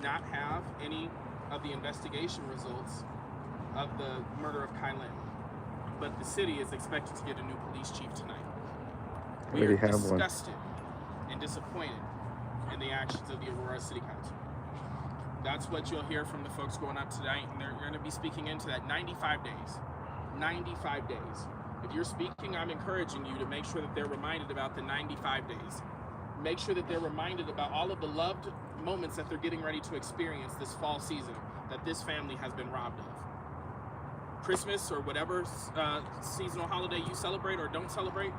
not have any of the investigation results of the murder of Kylan, but the city is expected to get a new police chief tonight. We are disgusted and disappointed in the actions of the Aurora City Council. That's what you'll hear from the folks going up tonight, and they're going to be speaking into that 95 days. 95 days. If you're speaking, I'm encouraging you to make sure that they're reminded about the 95 days. Make sure that they're reminded about all of the loved moments that they're getting ready to experience this fall season that this family has been robbed of. Christmas or whatever seasonal holiday you celebrate or don't celebrate,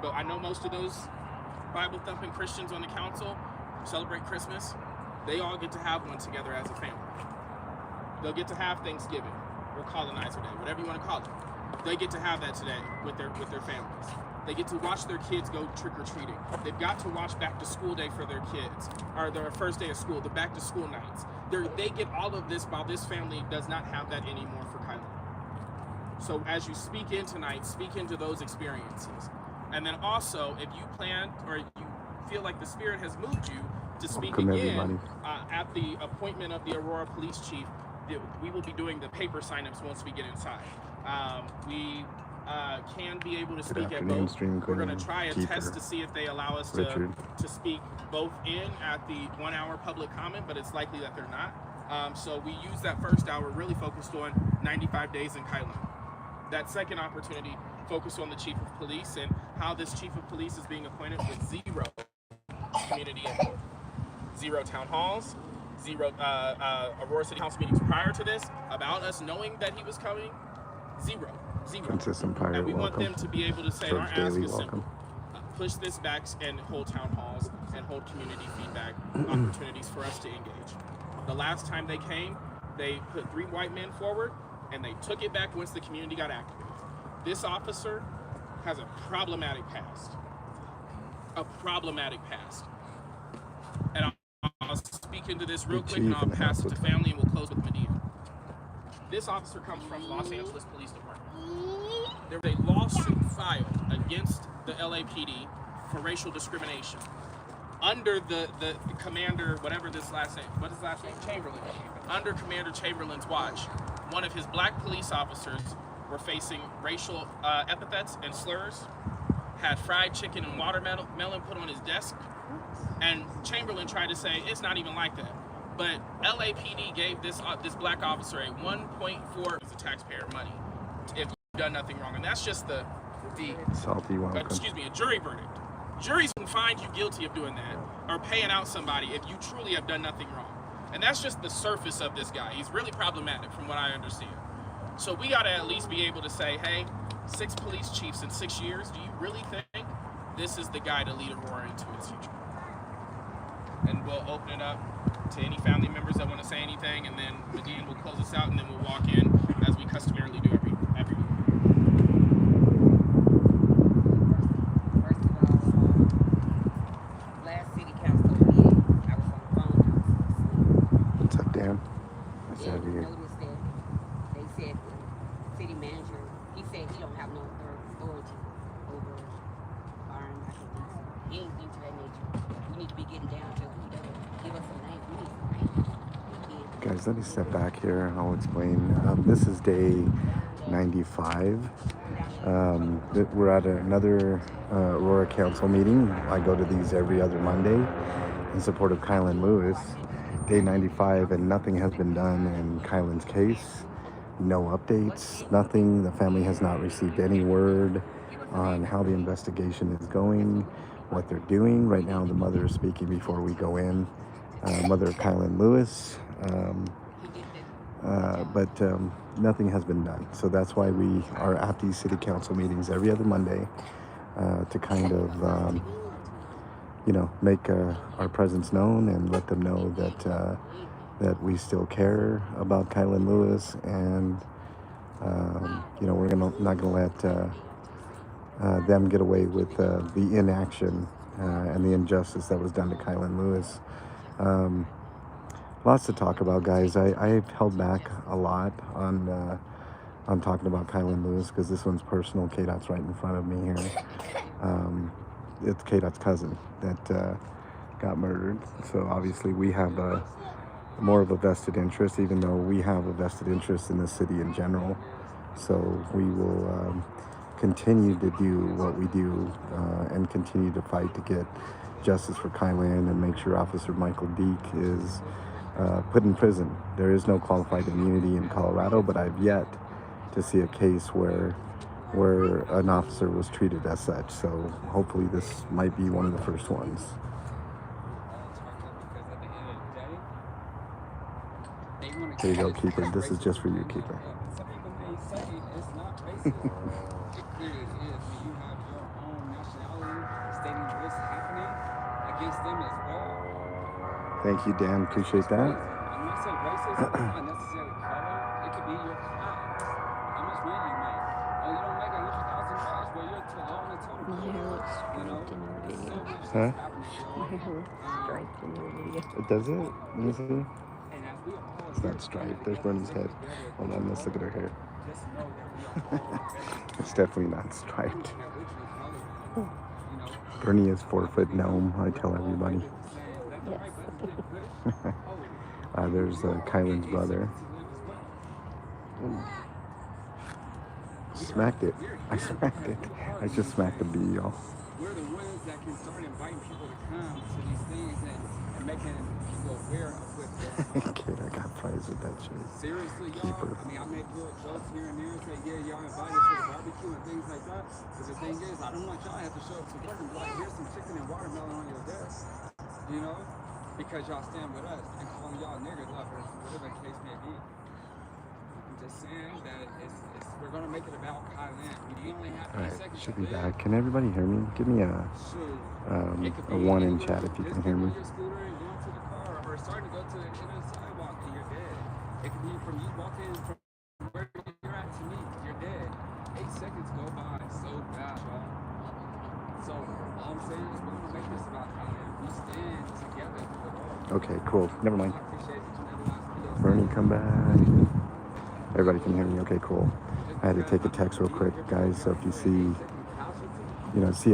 but I know most of those Bible-thumping Christians on the council celebrate Christmas. They all get to have one together as a family. They'll get to have Thanksgiving or Colonizer Day, whatever you want to call it. They get to have that today with their families. They get to watch their kids go trick-or-treating. They've got to watch back to school day for their kids, or their first day of school, the back to school nights. They get all of this while this family does not have that anymore for Kylan. So as you speak in tonight, speak into those experiences. And then also, if you plan or you feel like the Spirit has moved you to speak again at the appointment of the Aurora Police Chief, we will be doing the paper sign-ups once we get inside. We can be able to speak at both. We're going to try a test to see if they allow us to speak both in at the 1 hour public comment, but it's likely that they're not. So we use that first hour really focused on 95 days in Kylan. That second opportunity focused on the Chief of Police and how this Chief of Police is being appointed with zero community input. Zero town halls, zero Aurora City Council meetings prior to this about us knowing that he was coming. Zero. Consistent prior. And we want them to be able to say, our ask is simple. Push this back and hold town halls and hold community feedback opportunities for us to engage. The last time they came, they put 3 white men forward and they took it back once the community got activated. This officer has a problematic past. A problematic past. And I'll speak into this real quick and I'll pass it to family and we'll close with Medea. This officer comes from Los Angeles Police Department. There was a lawsuit filed against the LAPD for racial discrimination under the commander, whatever this last name, what is his last name? Chamberlain. Under Commander Chamberlain's watch, one of his black police officers were facing racial epithets and slurs, had fried chicken and watermelon put on his desk, and Chamberlain tried to say it's not even like that. But LAPD gave this black officer a 1.4 as a taxpayer money if you've done nothing wrong, and that's just the salty one. A jury verdict. Juries can find you guilty of doing that or paying out somebody if you truly have done nothing wrong, and that's just the surface of this guy. He's really problematic from what I understand. So we got to at least be able to say, hey, 6 police chiefs in 6 years. Do you really think this is the guy to lead Aurora into its future? And we'll open it up to any family members that want to say anything, and then Medea will close us out, and then we'll walk in as we customarily do every week. First of all, last city council meeting, I was on the phone. What's up, Dan? Noticed that they said the city manager, he said he don't have no authority over firing anything to that nature. We need to be getting down to he doesn't give us a name. We need some names. Guys, let me step back here and I'll explain. This is day 95. We're at another Aurora Council meeting. I go to these every other Monday in support of Kylan Lewis. Day 95, and nothing has been done in Kylan's case. No updates, nothing. The family has not received any word on how the investigation is going, what they're doing. Right now, the mother is speaking before we go in. Mother of Kylan Lewis. But nothing has been done. So that's why we are at these city council meetings every other Monday to kind of, make our presence known and let them know that we still care about Kylan Lewis, and we're not gonna let them get away with the inaction and the injustice that was done to Kylan Lewis. Lots to talk about, guys. I've held back a lot on talking about Kylan Lewis because this one's personal. K-Dot's right in front of me here. It's K-Dot's cousin that got murdered. So obviously we have a more of a vested interest, even though we have a vested interest in the city in general. So we will continue to do what we do and continue to fight to get justice for Kylan and make sure Officer Michael Deek is put in prison. There is no qualified immunity in Colorado, but I've yet to see a case where an officer was treated as such. So hopefully this might be one of the first ones. Here you go, Keeper. This is just for you, Keeper. Thank you, Dan. Appreciate that. I'm not saying racism is not necessarily color. It could be your class. How much money you make? Oh, you don't make $100,000. Well, you're too low on the totem pole. You know, there's so much that's happening. Striped in your video. Does it? Let me see. And as we all It's not striped. There's Bernie's head. Hold on, let's look at her hair. just know that we are all It's definitely not striped. that which was mother. You know, Bernie is 4-foot gnome. I tell everybody. There's Kylan's brother. Ooh. Smacked it. I smacked it. I just smacked the bee, y'all. we're the ones that can start inviting people to come to these things and making people aware of what they're Kid, I got fries with that shit. Seriously, y'all. Keeper. I mean, I make little jokes here and there and say, yeah, y'all invited to the barbecue and things like that. But the thing is, I don't want y'all to have to show up to work and be like, here's some chicken and watermelon on your desk. You know? Because y'all stand with us and calling y'all nigger lovers, whatever the case may be. I'm just saying that we're going to make it about Kylan. We only have 3 Alright, seconds should to be live. back. Can everybody hear me? Give me a It could be 1 in anywhere. chat if you Just can get hear on me. your scooter and going to the car, or starting to go to the end of the sidewalk and you're dead. It could be from you walking from where you're at to me, you're dead. 8 seconds go by so fast, y'all. So all I'm saying is we're gonna make this about Kylan. We stand together through it all. Okay, cool. Never mind. I appreciate each and every last video. Bernie, come back. Everybody can hear me. Okay, cool. I had to take a text real quick, guys. So if you see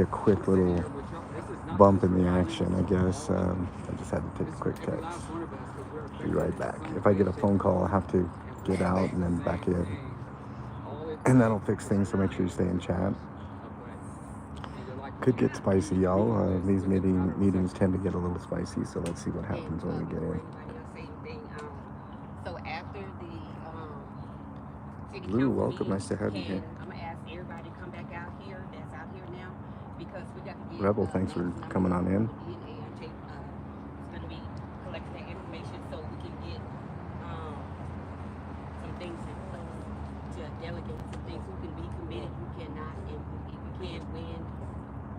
a quick little bump in the action, I guess. I just had to take a quick text. Be right back. If I get a phone call, I'll have to get out and then back in. And that'll fix things, so make sure you stay in chat. Could get spicy, y'all. These meetings tend to get a little spicy, so let's see what happens when we get in. So after the city Lou, council welcome. meeting, Nice to have you here. I'm gonna ask everybody to come back out here. That's out here now, because we got to get Rebel, thanks for coming on in. It's gonna be collecting that information so we can get some things in place to delegate some things. Who can be committed, who cannot, and if you can win,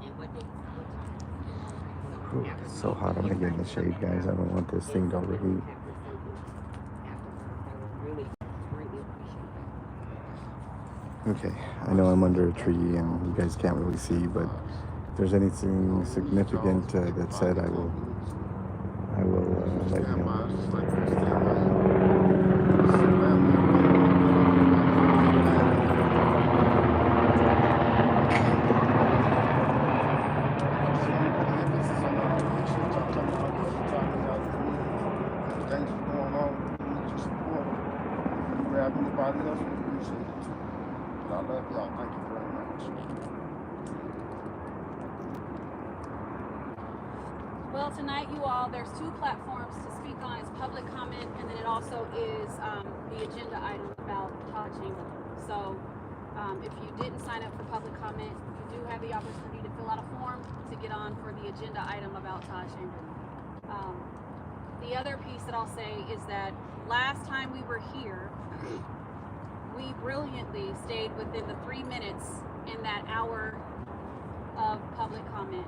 and what they what time. Ooh, it's so hot. I'm gonna get in the shade, guys. I don't want this thing to overheat. Okay, I know I'm under a tree and you guys can't really see, but if there's anything significant that's said, I will let you know. Well, tonight, you all, there's 2 platforms to speak on. It's public comment, and then it also is the agenda item about Todd Chamberlain. So if you didn't sign up for public comment, you do have the opportunity to fill out a form to get on for the agenda item about Todd Chamberlain. The other piece that I'll say is that last time we were here, we brilliantly stayed within the 3 minutes in that hour of public comment.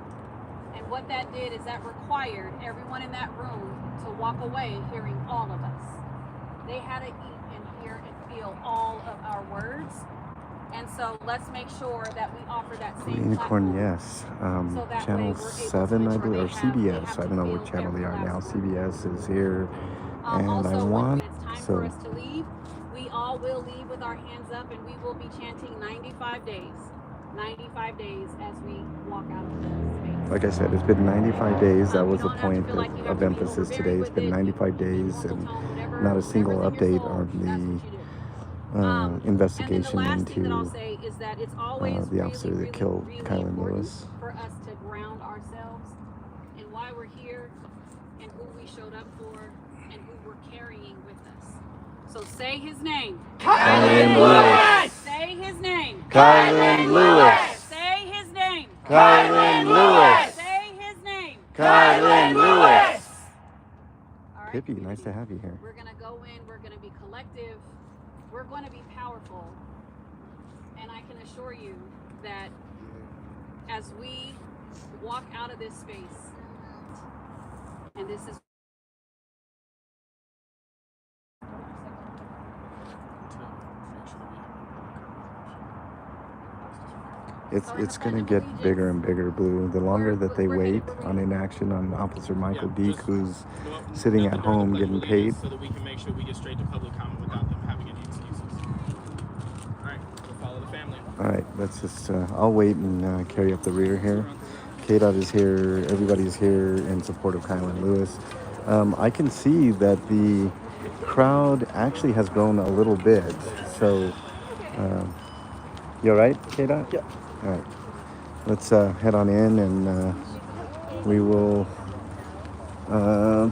And what that did is that required everyone in that room to walk away hearing all of us. They had to eat and hear and feel all of our words. And so let's make sure that we offer that same Unicorn, platform. yes. So that Channel way we're able to 7, I ensure believe, or they have CBS. I to don't know feel what channel they are every now. last word. CBS is here, and Also, I want when it's time so. for us to leave, we all will leave with our hands up, and we will be chanting 95 days. 95 days as we walk out of this space. Like I said, it's been 95 days. That You was the don't have to point feel like you have of to be emphasis overbearing today. It's with been it. 95 You can days hold the and tone, whatever, not a single whatever's in your update soul, on that's what you do. the And then the investigation last thing that I'll into say is that it's always the officer that killed really Kylan important Lewis. for us to ground ourselves in why we're here and who we showed up for and who we're carrying with us. So say his name. Kylan Lewis. Say his name. Kylan Lewis. Say his name. Kylan Lewis. Say his name. Kylan Lewis. All right, Pippi, nice community. to have you here. We're going to go in. We're going to be collective. We're going to be powerful. And I can assure you that as we walk out of this space, and this is It's going to get bigger and bigger, Blue. The longer that they wait on inaction on Officer Michael Deek, who's sitting at home getting paid. So that we can make sure we get straight to public comment without them having any excuses. All right, we'll follow the family. All right, let's just, I'll wait and carry up the rear here. KDOT is here. Everybody's here in support of Kylan Lewis. I can see that the crowd actually has grown a little bit. So, you all right, KDOT? Yeah. All right. Let's head on in and we will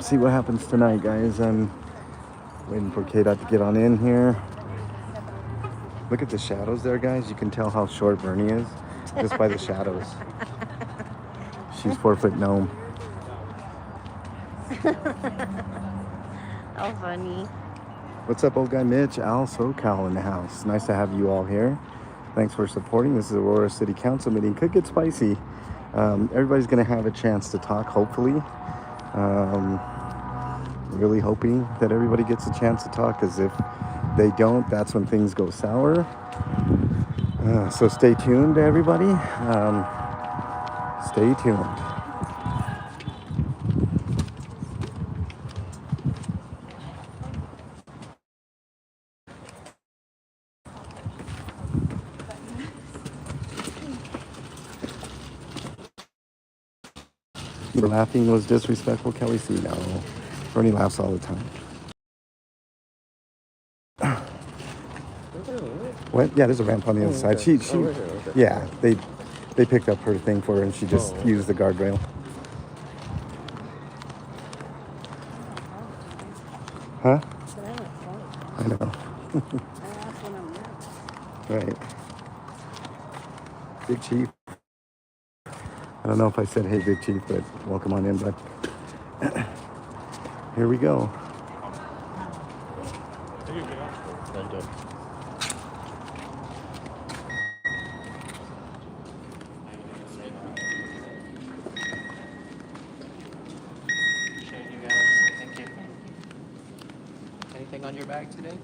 see what happens tonight, guys. I'm waiting for KDOT to get on in here. Look at the shadows there, guys. You can tell how short Bernie is just by the shadows. She's 4-foot gnome. How funny. What's up, old guy Mitch? Al SoCal in the house. Nice to have you all here. Thanks for supporting. This is Aurora City Council meeting. Could get spicy. Everybody's going to have a chance to talk, hopefully. Really hoping that everybody gets a chance to talk, because if they don't, that's when things go sour. So stay tuned, everybody. Stay tuned. Laughing was disrespectful, Kelly C. No. Bernie laughs all the time. What? Yeah, there's a ramp on the other side. She yeah, they picked up her thing for her and she just used the guardrail. Huh? I know. Right. Big Chief. I don't know if I said, hey, Big Chief, but welcome on in, bud. Here we go. Thank you. Anything on your bag today?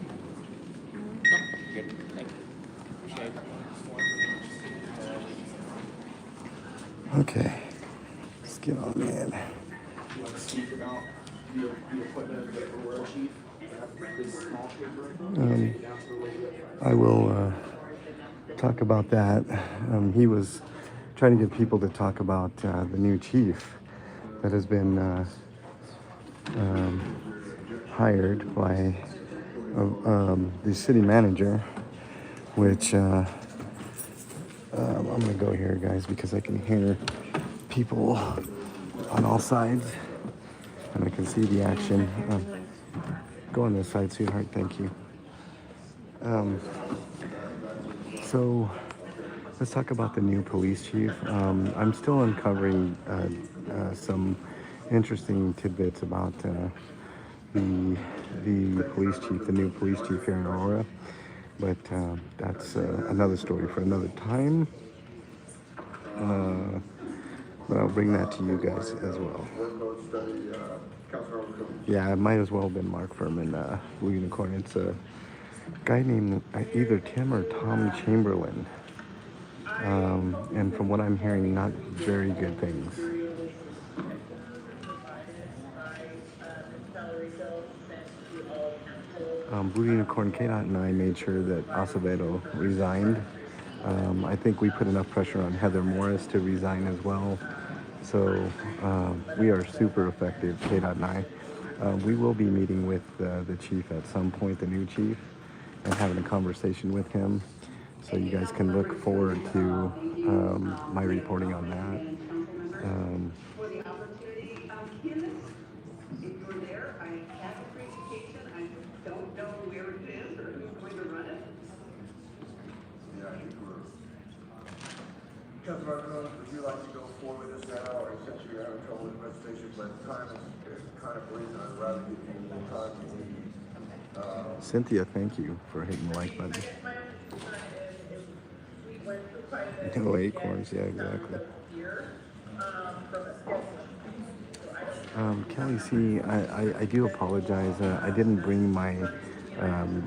No? Good. Thank you. Appreciate it. Okay. Let's get on in. You want to speak about the equipment of the Aurora chief? This small paper? I will talk about that. He was trying to get people to talk about the new chief that has been hired by the city manager, which I'm going to go here, guys, because I can hear people on all sides and I can see the action. Go on this side, sweetheart. Thank you. So let's talk about the new police chief. I'm still uncovering some interesting tidbits about the police chief, the new police chief here in Aurora. But that's another story for another time. But I'll bring that to you guys as well. Yeah, it might as well have been Mark Furman, Blue Unicorn. It's a guy named either Tim or Tom Chamberlain. And from what I'm hearing, not very good things. Blue Unicorn, KDOT and I made sure that Acevedo resigned I think we put enough pressure on Heather Morris to resign as well. So we are super effective, KDOT and I. We will be meeting with the chief at some point, the new chief, and having a conversation with him. So you guys can look forward to my reporting on that. For the opportunity. Kim, if you're there, I have the presentation. I don't know where it is or who's going to run it. Yeah, I think we're. Councilman Cronin, would you like to go forward with this now, or since you're having trouble with registration, but time is kind of bleeding, I'd rather give you the time you need. Cynthia, thank you for hitting the like button. No acorns, yeah, exactly. Kelly C, I do apologize. I didn't bring my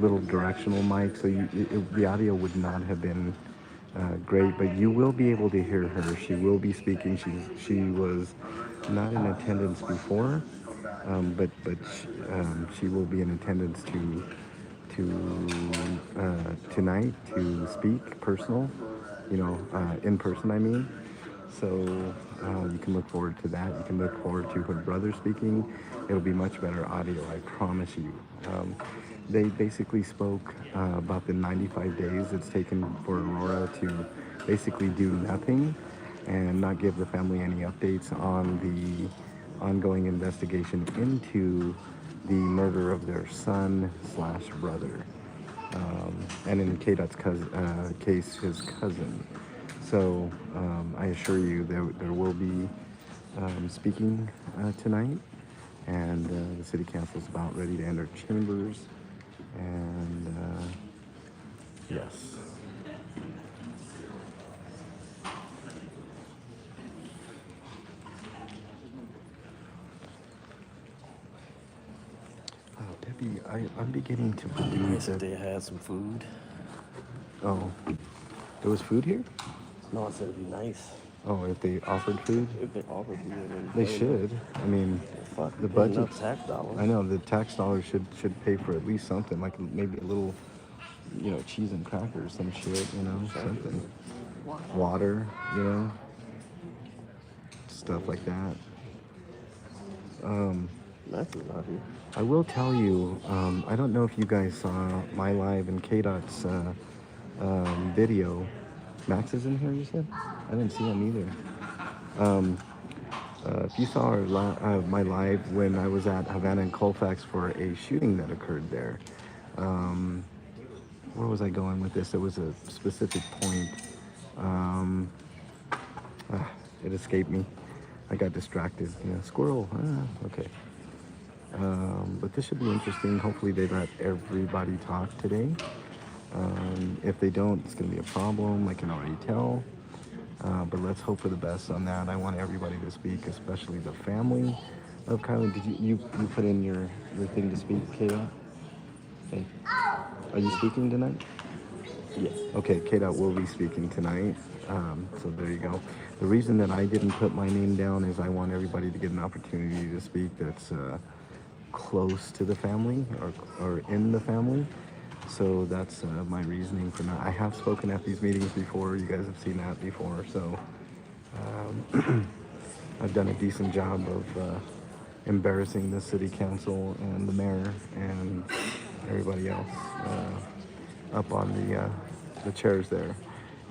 little directional mic, so the audio would not have been great, but you will be able to hear her. She will be speaking. She was not in attendance before, but she will be in attendance tonight to speak personal, in person, I mean. So you can look forward to that. You can look forward to her brother speaking. It'll be much better audio, I promise you. They basically spoke about the 95 days it's taken for Aurora to basically do nothing and not give the family any updates on the ongoing investigation into the murder of their son/brother. And in KDOT's case, his cousin. So I assure you there will be speaking tonight, and the city council is about ready to enter chambers, and yes. Debbie, I'm beginning to believe that They had some food. Oh, there was food here? No, I said it'd be nice Oh, if they offered food? if they offered food. And They should. I mean, Fuck, the paying budget. up tax dollars. I know the tax dollars should pay for at least something, like maybe a little, cheese and crackers, some shit, something. Water, stuff like that. Max is not here. I will tell you, I don't know if you guys saw my live and KDOT's video. Max is in here, you said? I didn't see him either. If you saw my live when I was at Havana and Colfax for a shooting that occurred there, where was I going with this? There was a specific point. It escaped me. I got distracted. Squirrel. Okay. But this should be interesting. Hopefully they let everybody talk today. If they don't, it's going to be a problem. I can already tell. But let's hope for the best on that. I want everybody to speak, especially the family of Kylie. Did you put in your thing to speak, Kayla? Hey. Are you speaking tonight? Yes. Okay, Kayla will be speaking tonight. So there you go. The reason that I didn't put my name down is I want everybody to get an opportunity to speak that's close to the family or in the family. So that's my reasoning for not. I have spoken at these meetings before. You guys have seen that before. So I've done a decent job of embarrassing the city council and the mayor and everybody else up on the chairs there.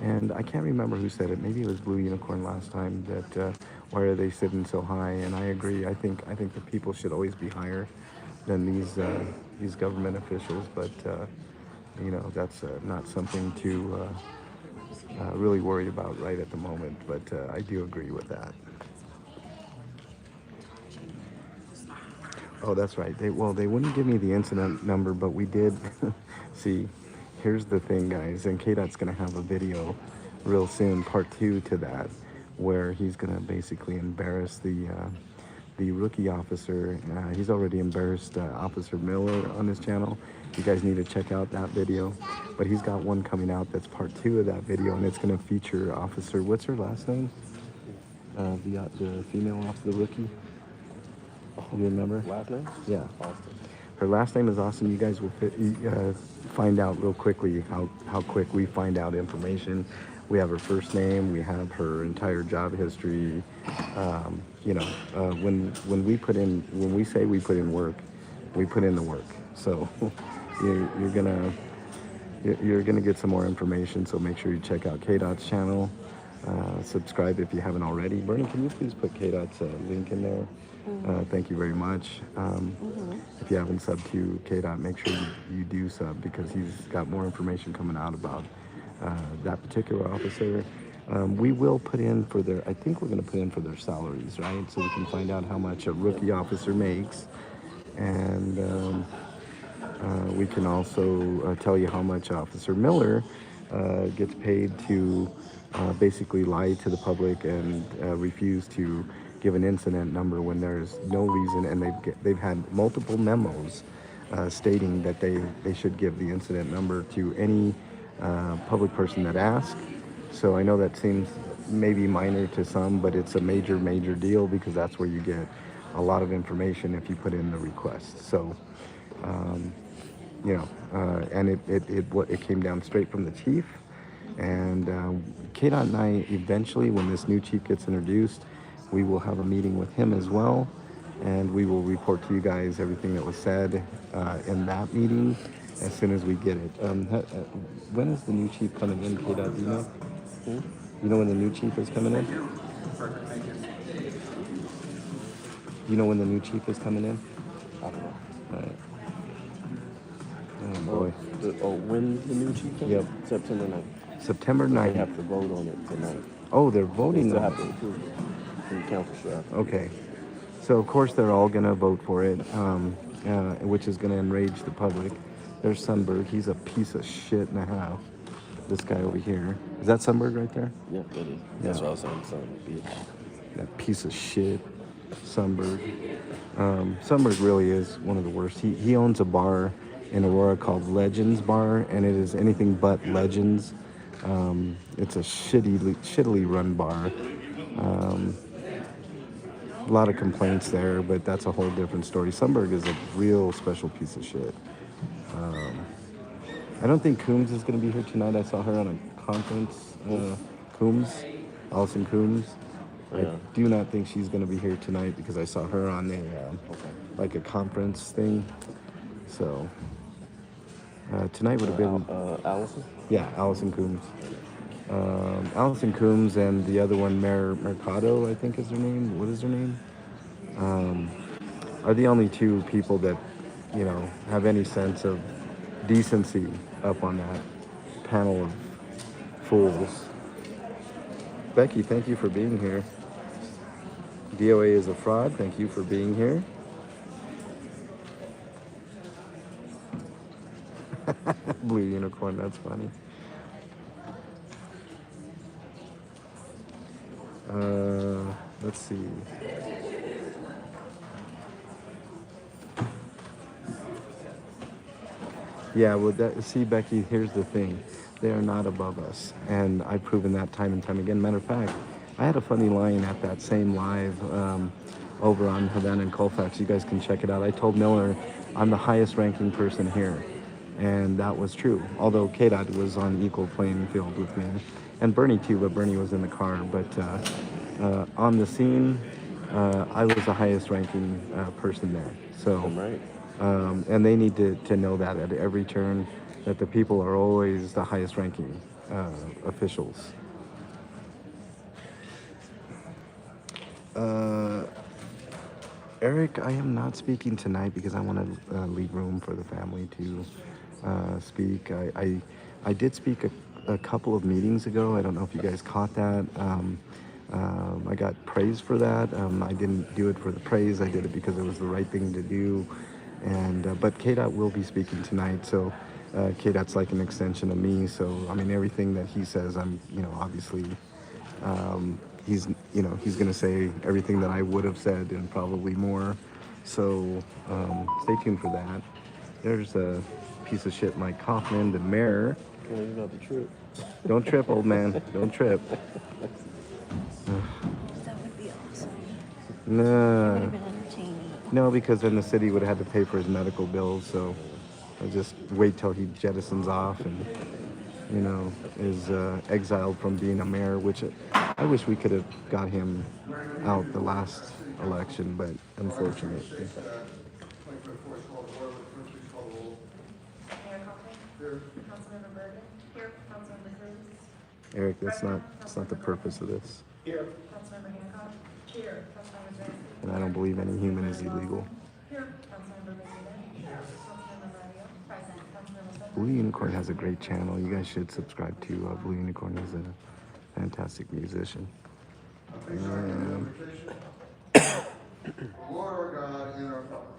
And I can't remember who said it. Maybe it was Blue Unicorn last time. That why are they sitting so high? And I agree. I think the people should always be higher than these government officials. But that's not something to really worry about right at the moment. But I do agree with that. Oh, that's right. They wouldn't give me the incident number, but we did see. Here's the thing, guys, and KDOT's going to have a video real soon, part 2 to that, where he's going to basically embarrass the rookie officer. He's already embarrassed Officer Miller on his channel. You guys need to check out that video. But he's got one coming out that's part 2 of that video, and it's going to feature Officer, what's her last name? The female officer, the rookie. You remember? Last name? Yeah. Austin. Her last name is Austin. You guys will find out real quickly how quick we find out information. We have her first name, we have her entire job history. You know, when we say we put in work, we put in the work. So you're gonna get some more information. So make sure you check out KDOT's channel. Subscribe if you haven't already. Bernie, can you please put KDOT's link in there? Thank you very much. If you haven't subbed to KDOT, make sure you do sub, because he's got more information coming out about that particular officer. We will put in for their, I think we're going to put in for their salaries, right? So we can find out how much a rookie officer makes. And we can also tell you how much Officer Miller gets paid to basically lie to the public and refuse to give an incident number when there's no reason, and they've had multiple memos stating that they should give the incident number to any public person that asks. So I know that seems maybe minor to some, but it's a major deal, because that's where you get a lot of information if you put in the request. So you know, and it came down straight from the chief. And KDOT and I, eventually, when this new chief gets introduced, we will have a meeting with him as well, and we will report to you guys everything that was said in that meeting as soon as we get it. When is the new chief coming in, KDOT? Do you know? You know when the new chief is coming in? You know when the new chief is coming in? I don't know. All right. Oh boy. When the new chief comes? Yep. September 9th. September They 9th. have to vote on it tonight. Oh, they're They voting still on have to approve it from the council staff. Okay. So, of course, they're all going to vote for it, which is going to enrage the public. There's Sunberg. He's a piece of shit and a half. This guy over here. Is that Sunberg right there? Yeah, it is. That's what I was saying, son of a bitch. That piece of shit, Sunberg. Sunberg really is one of the worst. He owns a bar in Aurora called Legends Bar, and it is anything but Legends. It's a shittily run bar. A lot of complaints there, but that's a whole different story. Sunberg is a real special piece of shit. I don't think Coombs is going to be here tonight. I saw her on a conference. Allison Coombs. Yeah. I do not think she's going to be here tonight, because I saw her on like a conference thing. So tonight would have been Allison? Yeah, Allison Coombs. Allison Coombs and the other one, Mercado, I think is her name. What is her name? Are the only two people that, you know, have any sense of decency up on that panel of fools. Becky, thank you for being here. DOA is a fraud. Thank you for being here. Blue unicorn, that's funny. Let's see. Yeah, well, see, Becky, here's the thing. They are not above us, and I've proven that time and time again. Matter of fact, I had a funny line at that same live over on Havana and Colfax. You guys can check it out. I told Miller I'm the highest ranking person here, and that was true. Although KDOT was on equal playing field with me, and Bernie too, but Bernie was in the car. But on the scene, I was the highest ranking person there. So, Right. and they need to know that at every turn, that the people are always the highest ranking officials. Eric, I am not speaking tonight because I want to leave room for the family to speak. I did speak a couple of meetings ago. I don't know if you guys caught that. I got praise for that. I didn't do it for the praise. I did it because it was the right thing to do. And but KDOT will be speaking tonight, so KDOT's like an extension of me. So I mean, everything that he says, I'm, you know, obviously, he's going to say everything that I would have said and probably more. So stay tuned for that. There's a piece of shit Mike Kaufman, the mayor. Well, you got the trip. Don't trip, old man. Don't trip. That would be awesome. It No. would have been entertaining. No, because then the city would have had to pay for his medical bills. So I'll just wait till he jettisons off and, you know, is exiled from being a mayor, which I wish we could have got him out the last election, but unfortunately. Eric, that's not the purpose of this. Here. Councilmember Hancock. Here. Councilmember Jackson. And I don't believe any human is illegal. Here. Councilmember Medina. Here. Councilmember Mario. Present. Councilmember Sutton. Blue Unicorn has a great channel. You guys should subscribe to Blue Unicorn. He's a fantastic musician. Lord our God and our Father.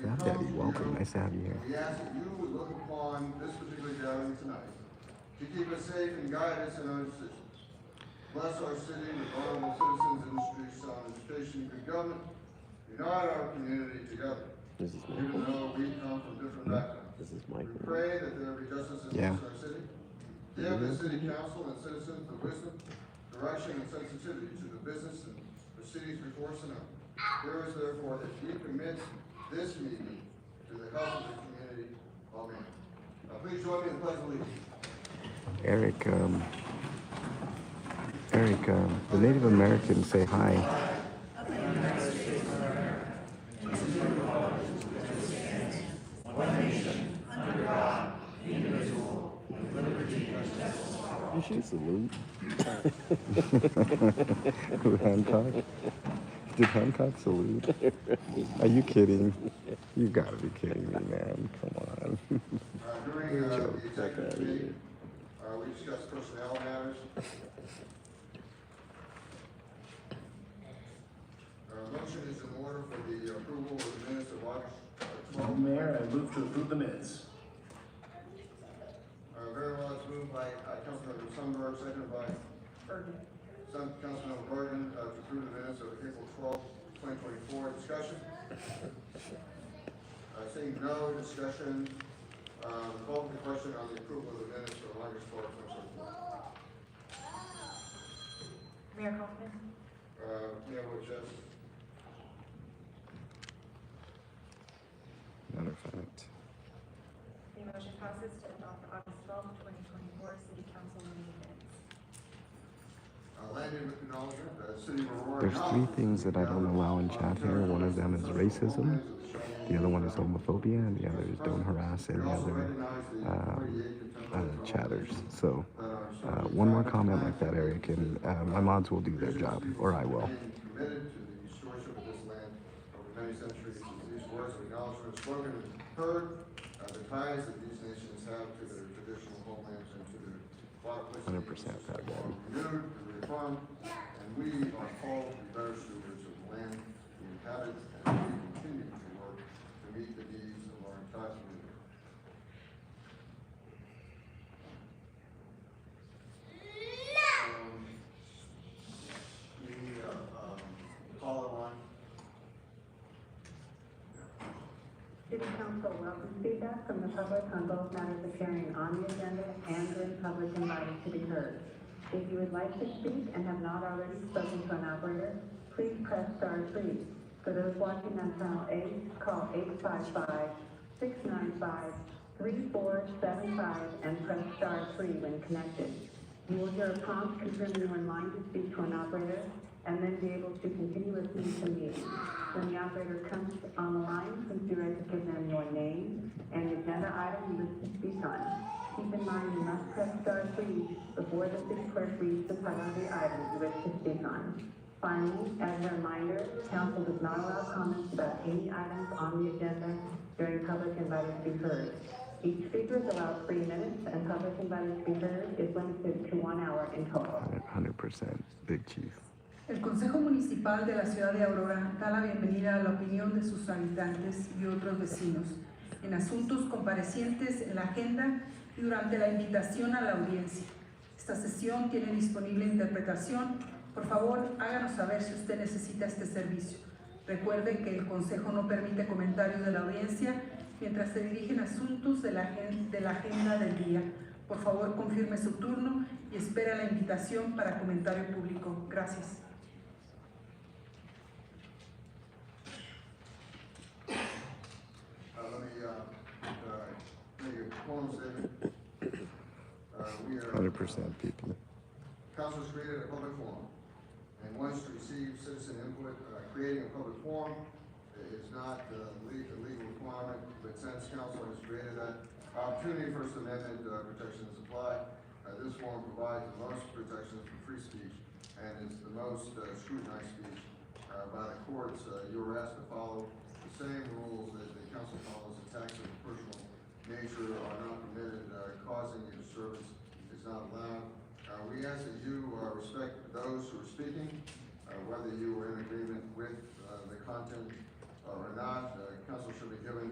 Yeah, Daddy, welcome. Nice to have you here. We ask that you would look upon this particular gathering tonight to keep us safe and guide us in our decisions. Bless our city with honorable citizens, industry, sound education, good government. Unite our community together. This is Even Michael. though we come from different backgrounds. This is We Michael. pray that there be justice and peace in our city. Give the city council and citizens the wisdom, direction, and sensitivity to the business and proceedings before us tonight. Here is therefore that we commit this meeting to the health of the community. Amen. Please join me in the pledge of allegiance. Eric, the Native Americans say hi. You should salute. Who, Hancock? Did Hancock salute? Are you kidding? You gotta be kidding me, man. Come on. During the Joke. executive meeting, we discussed personnel matters. Motion is in order for the approval of the minutes of August 12th. Mayor, I move to approve the minutes. Very well, it's moved by Councilmember Sundberg, seconded by Councilmember Bergen to approve the minutes of April 12th, 2024. Discussion? Seeing no discussion, call for the question on the approval of the minutes of August 12th, 2024. Mayor Kaufman. Mayor votes yes. Matter of fact. The motion passes to adopt the August 12th, 2024 City Council meeting minutes. Landing acknowledgement, City of Aurora. There's three things that I don't allow in chat here. One of them is racism, the other one is homophobia, and the other is don't harass any other chatters. So one more comment like that, Eric, and my mods will do their job, or I will. Committed to the stewardship of this land over many centuries. These words of acknowledgement spoken and heard, the ties that these nations have to their traditional homelands and to their water places. 100% Fat Daddy. Renewed and reaffirmed, and we are called to be better stewards of the land we inhabit, and we continue to work to meet the needs of our entire community. Call it line. City Council welcomes feedback from the public on both matters appearing on the agenda and during public invited to be heard. If you would like to speak and have not already spoken to an operator, please press *3. For those watching on Channel 8, call 855-695-3475 and press *3 when connected. You will hear a prompt confirming you are in line to speak to an operator and then be able to continue listening to the meeting. When the operator comes on the line, please be ready to give them your name and the agenda item you wish to speak on. Keep in mind you must press *3 before the city clerk reads the part of the item you wish to speak on. Finally, as a reminder, council does not allow comments about any items on the agenda during public invited to be heard. Each speaker is allowed 3 minutes, and public invited to be heard is limited to 1 hour in total. 100% Big Chief. El Consejo Municipal de la Ciudad de Aurora da la bienvenida a la opinión de sus habitantes y otros vecinos en asuntos comparecientes en la agenda y durante la invitación a la audiencia. Esta sesión tiene disponible interpretación. Por favor, háganos saber si usted necesita este servicio. Recuerden que el Consejo no permite comentarios de la audiencia mientras se dirigen asuntos de la agenda del día. Por favor, confirme su turno y espera la invitación para comentario público. Gracias. quorum statement. We are 100% PP. Council has created a public forum and wants to receive citizen input. Creating a public forum is not a legal requirement, but since council has created that opportunity, First Amendment protections apply. This forum provides the most protections for free speech and is the most scrutinized speech by the courts. You are asked to follow the same rules that the council follows. Attacks of a personal nature are not permitted. Causing a disturbance is not allowed. We ask that you respect those who are speaking, whether you are in agreement with the content or not. Council should be given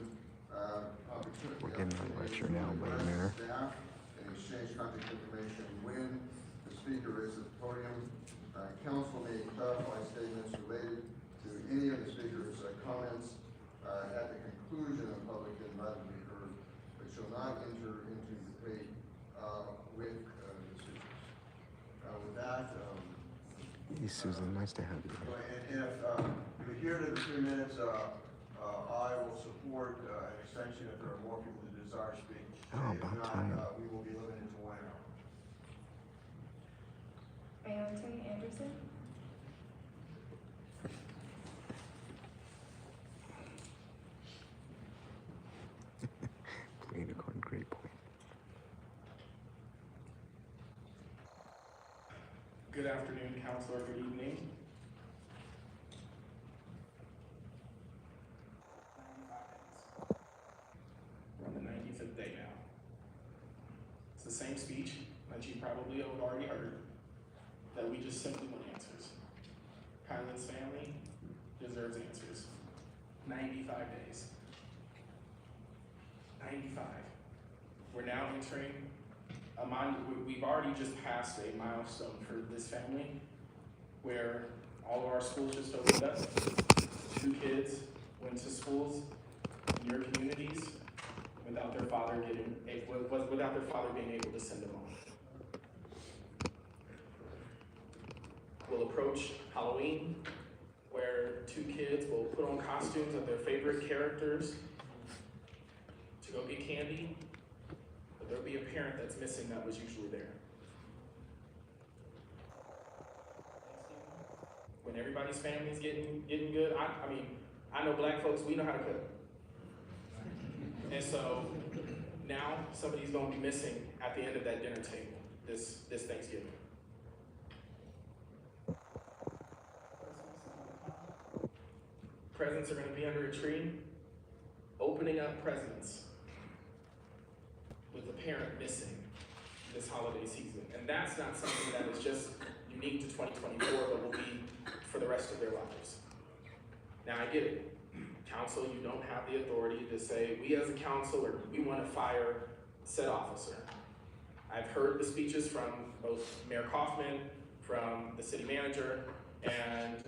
opportunity. We're getting a lecture now by the mayor. Staff and exchange contact information when the speaker is at the podium. Council may clarify statements related to any of the speaker's comments at the conclusion of public input to be heard, but shall not enter into debate with the speakers. With that, Hey, Susan, nice to have you. and if you adhere to the 3 minutes, I will support an extension if there are more people that desire to speak. Oh, If about not, time. we will be limited to 1 hour. Ayote Anderson. Playing a great point. Good afternoon, council, or good evening. We're on the 95th day now. It's the same speech that you probably have already heard, that we just simply want answers. Kylan's family deserves answers. 95 days. 95. We're now entering we've already just passed a milestone for this family where all of our schools just opened up. 2 kids went to schools in your communities without their father being able to send them home. We'll approach Halloween where 2 kids will put on costumes of their favorite characters to go get candy. There'll be a parent that's missing that was usually there. When everybody's family's getting good, I mean, I know black folks, we know how to cook. And so now somebody's gonna be missing at the end of that dinner table this Thanksgiving. Presents are gonna be under a tree, opening up presents with a parent missing this holiday season. And that's not something that is just unique to 2024, but will be for the rest of their lives. Now I get it. Council, you don't have the authority to say, we as a council, or we want to fire said officer. I've heard the speeches from both Mayor Kaufman, from the city manager, and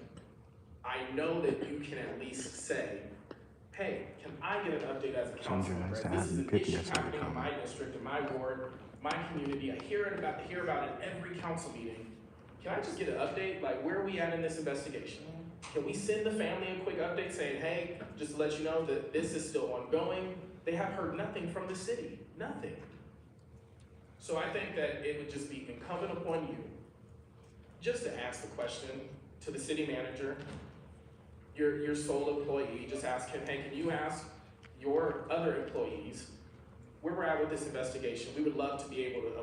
I know that you can at least say, hey, can I get an update as a council member? This is an issue happening in my district, in my ward, my community. I hear about it every council meeting. Can I just get an update? Like, where are we at in this investigation? Can we send the family a quick update saying, hey, just to let you know that this is still ongoing? They have heard nothing from the city, nothing. So I think that it would just be incumbent upon you just to ask the question to the city manager, your sole employee, just ask him, hey, can you ask your other employees where we're at with this investigation? We would love to be able to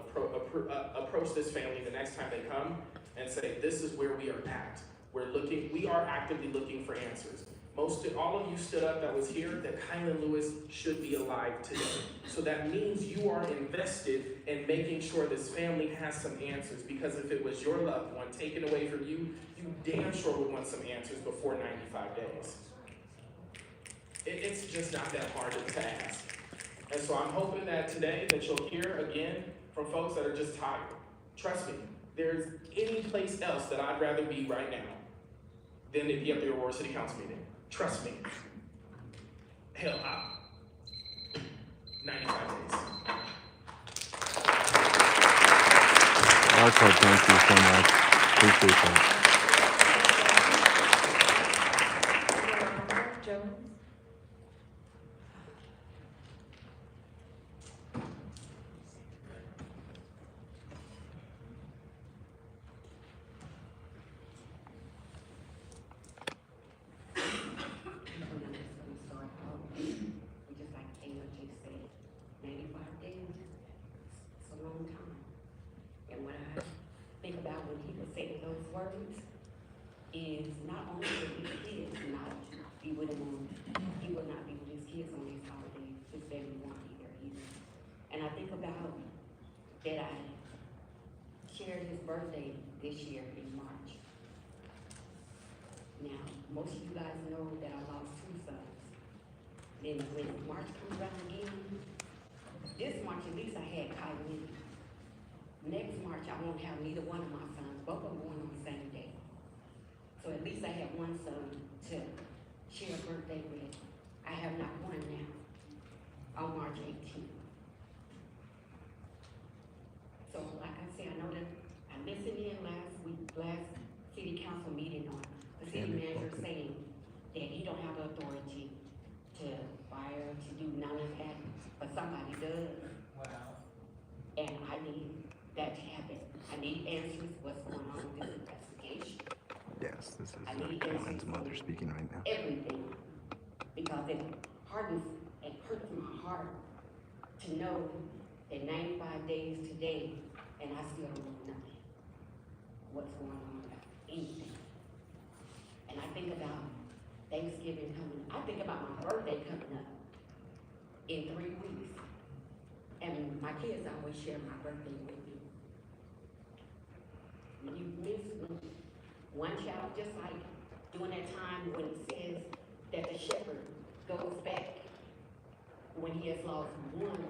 approach this family the next time they come and say, this is where we are at. We are actively looking for answers. All of you stood up that was here that Kylan Lewis should be alive today. So that means you are invested in making sure this family has some answers, because if it was your loved one taken away from you, you damn sure would want some answers before 95 days. It's just not that hard to ask. And so I'm hoping that today that you'll hear again from folks that are just tired. Trust me, there's any place else that I'd rather be right now than to be at the Aurora City Council meeting. Trust me. Hell, 95 days. Marco, thank you so much. Appreciate that. Jones. words is not only with his kids not be with him he will not be with his kids on these holidays. His baby won't be there either. And I think about that I shared his birthday this year in March. Now, most of you guys know that I lost 2 sons. Then when March comes around again, this March at least I had Kai Winnie. Next March I won't have neither one of my sons, both of them born on the same day. So at least I have one son to share a birthday with. I have not one now on March 18th. So like I said, I know that I listened in last city council meeting on the city manager saying that he don't have the authority to fire, to do none of that, but somebody does. Wow. And I need that to happen. I need answers what's going on with this investigation. Yes, this is Caitlin's mother speaking right now. Everything. Because it hardens and hurts my heart to know that 95 days today and I still don't know nothing. What's going on about anything. And I think about Thanksgiving coming. I think about my birthday coming up in 3 weeks. And my kids always share my birthday with me. When you miss one child, just like during that time when it says that the shepherd goes back when he has lost one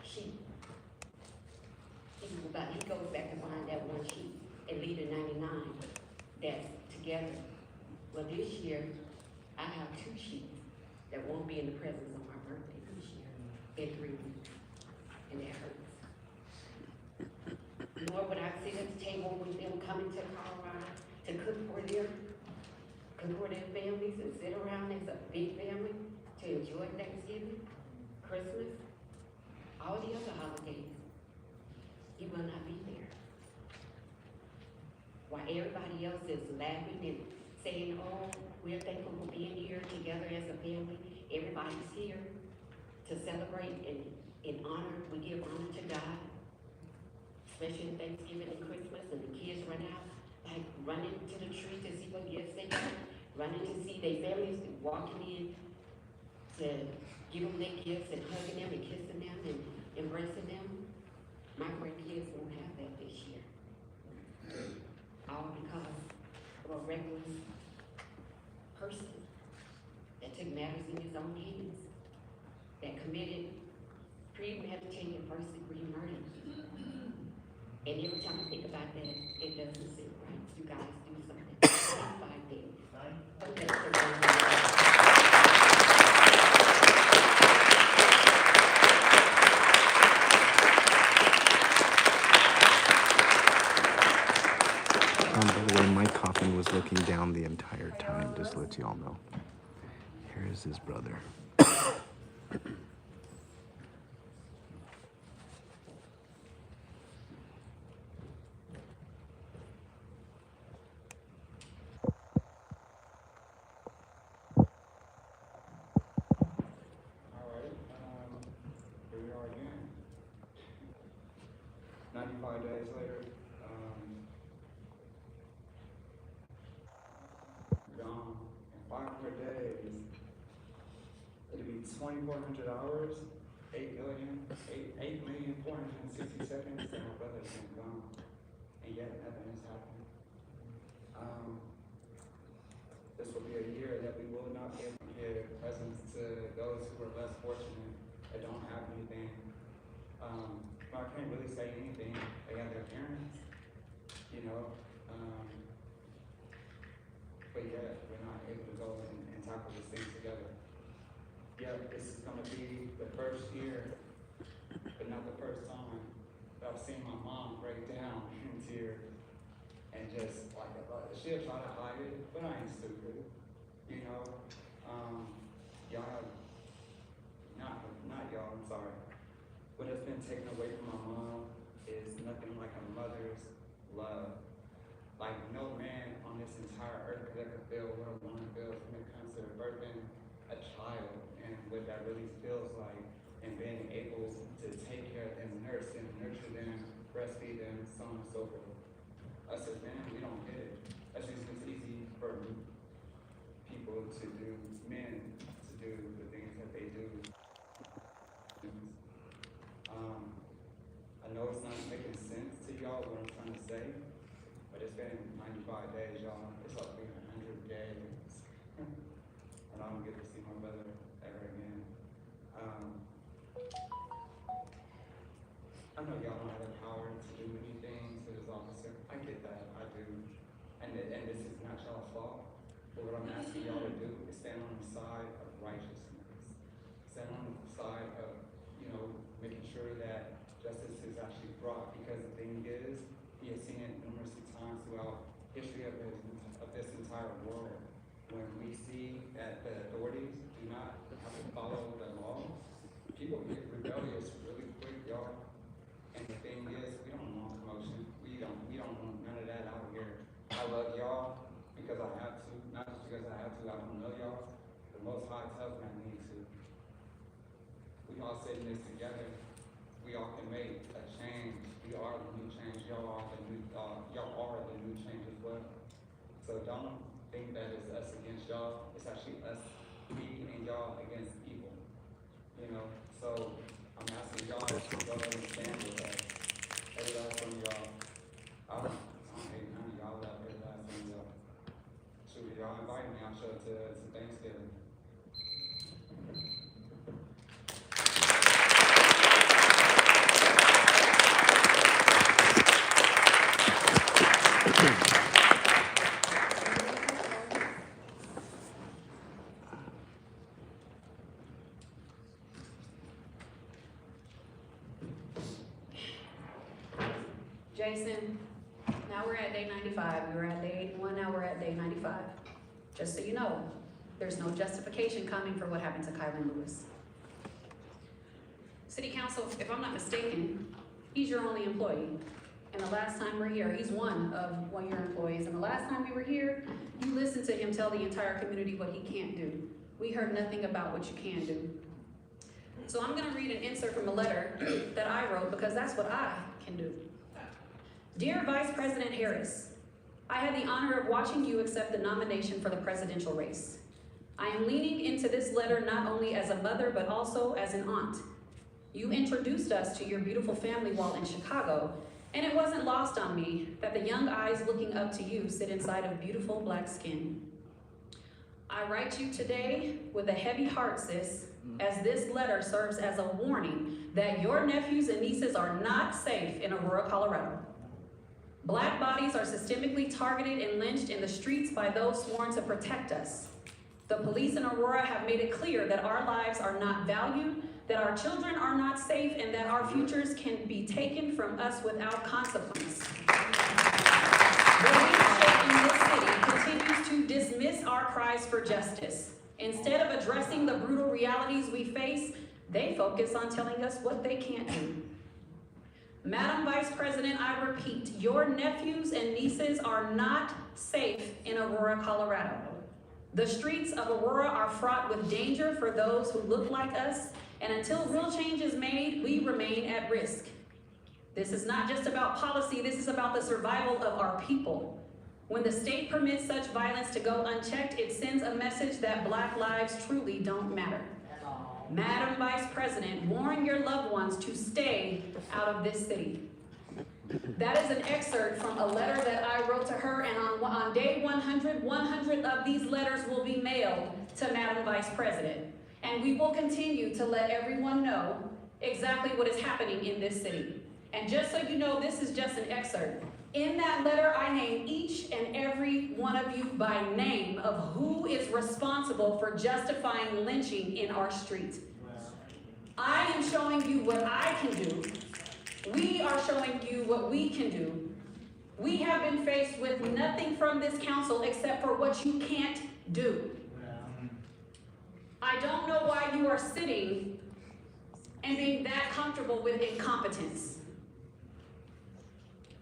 sheep. He goes back to find that one sheep and leave the 99 that's together. Well, this year, I have 2 sheep that won't be in the presence of my birthday this year in 3 weeks. And that hurts. Nor would I sit at the table with them coming to Colorado to cook for their families and sit around as a big family to enjoy Thanksgiving, Christmas, all the other holidays. He will not be there. While everybody else is laughing and saying, oh, we're thankful for being here together as a family. Everybody's here to celebrate and in honor. We give honor to God, especially in Thanksgiving and Christmas, and the kids run out, like running to the tree to see what gifts they got, running to see their families walking in to give them their gifts and hugging them and kissing them and embracing them. My grandkids won't have that this year. All because of a reckless person that took matters in his own hands, that committed premeditated first-degree murder. And every time I think about that, it doesn't seem right. You guys do something. 5 days. Okay, by the way, my coffin was looking down the entire time, just to let you all know. Here is his brother. Alright, here we are again. 95 days later, gone. In 500 days, it'll be 2,400 hours, 8,460 seconds, and my brother's been gone. And yet nothing has happened. This will be a year that we will not be able to give presents to those who are less fortunate, that don't have anything. I can't really say anything. They have their parents, you know. But yet, we're not able to go and tackle these things together. Yeah, this is going to be the first year, but not the first time, that I've seen my mom break down in tears. And just like, she'll try to hide it, but I ain't stupid, you know. Y'all have, not y'all, I'm sorry. What has been taken away from my mom is nothing like a mother's love. Like no man on this entire earth could ever feel what a woman feels when it comes to birthing a child and what that really feels like, and being able to take care of them, nurse them, nurture them, breastfeed them, so on and so forth. us as men, we don't get it. That's just it's easy for people to do, men to do the things that they do. I know it's not making sense to y'all what I'm trying to say, but it's been 95 days, y'all. It's up to 100 days. And I don't get to see my brother ever again. I know y'all don't have the power to do anything to this officer. I get that, I do. And this is not y'all's fault. But what I'm asking y'all to do is stand on the side of righteousness. Stand on the side of, you know, making sure that justice is actually brought. Because the thing is, we have seen it numerous times throughout history of this entire world. When we see that the authorities do not have to follow the law, people get rebellious really quick, y'all. And the thing is, we don't want promotion. We don't want none of that out here. I love y'all because I have to, not just because I have to. I don't know y'all. The Most High tells me I need to. We all sit in this together. We all can make a change. We are the new change. Y'all are the new change as well. So don't think that it's us against y'all. It's actually us, me and y'all against evil. You know, so I'm asking y'all to go and stand with us. Every last one of y'all. I don't hate none of y'all left, every last one of y'all. Shoot, if y'all invite me, I'll show up to Thanksgiving. Jason, now we're at day 95. We were at day 81, now we're at day 95. Just so you know, there's no justification coming for what happened to Kylan Lewis. City Council, if I'm not mistaken, he's your only employee. And the last time we were here, he's one of your employees. And the last time we were here, you listened to him tell the entire community what he can't do. We heard nothing about what you can do. So I'm gonna read an insert from a letter that I wrote because that's what I can do. Dear Vice President Harris, I had the honor of watching you accept the nomination for the presidential race. I am leaning into this letter not only as a mother, but also as an aunt. You introduced us to your beautiful family while in Chicago, and it wasn't lost on me that the young eyes looking up to you sit inside of beautiful black skin. I write you today with a heavy heart, sis, as this letter serves as a warning that your nephews and nieces are not safe in Aurora, Colorado. Black bodies are systemically targeted and lynched in the streets by those sworn to protect us. The police in Aurora have made it clear that our lives are not valued, that our children are not safe, and that our futures can be taken from us without consequence. The leadership in this city continues to dismiss our cries for justice. Instead of addressing the brutal realities we face, they focus on telling us what they can't do. Madam Vice President, I repeat, your nephews and nieces are not safe in Aurora, Colorado. The streets of Aurora are fraught with danger for those who look like us, and until real change is made, we remain at risk. This is not just about policy, this is about the survival of our people. When the state permits such violence to go unchecked, it sends a message that Black lives truly don't matter. Madam Vice President, warn your loved ones to stay out of this city. That is an excerpt from a letter that I wrote to her, and on day 100, 100 of these letters will be mailed to Madam Vice President. And we will continue to let everyone know exactly what is happening in this city. And just so you know, this is just an excerpt. In that letter, I name each and every one of you by name of who is responsible for justifying lynching in our street. I am showing you what I can do. We are showing you what we can do. We have been faced with nothing from this council except for what you can't do. I don't know why you are sitting and being that comfortable with incompetence.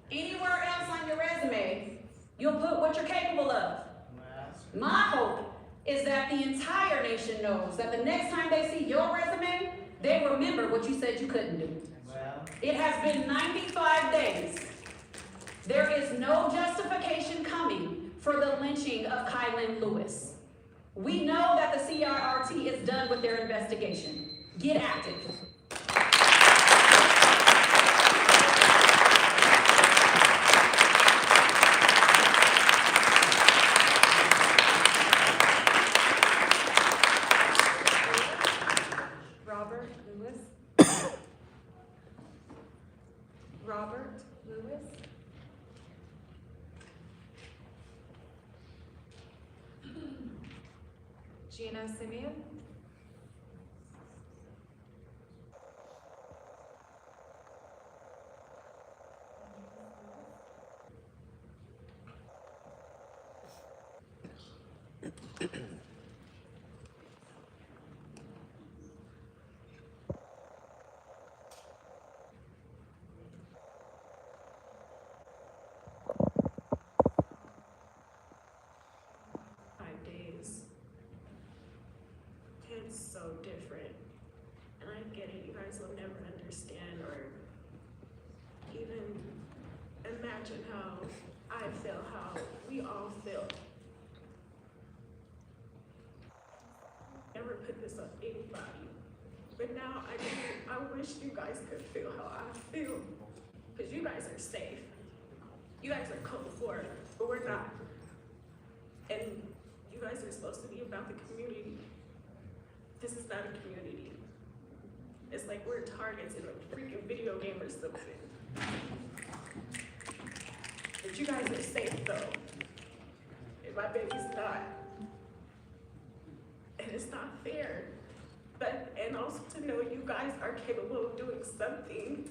Anywhere else on your resume, you'll put what you're capable of. My hope is that the entire nation knows that the next time they see your resume, they remember what you said you couldn't do. It has been 95 days There is no justification coming for the lynching of Kylan Lewis. We know that the CRRT is done with their investigation. Get active. Robert Lewis. Robert Lewis. Gina Simeon. It's so different, and I get it. You guys will never understand or even imagine how I feel, how we all feel. Never put this on anybody, but now I wish you guys could feel how I feel, because you guys are safe. You guys are code for it, but we're not. And you guys are supposed to be about the community. This is not a community. It's like we're targets in a freaking video game or something. But you guys are safe though. And my baby's not. And it's not fair. And also to know you guys are capable of doing something.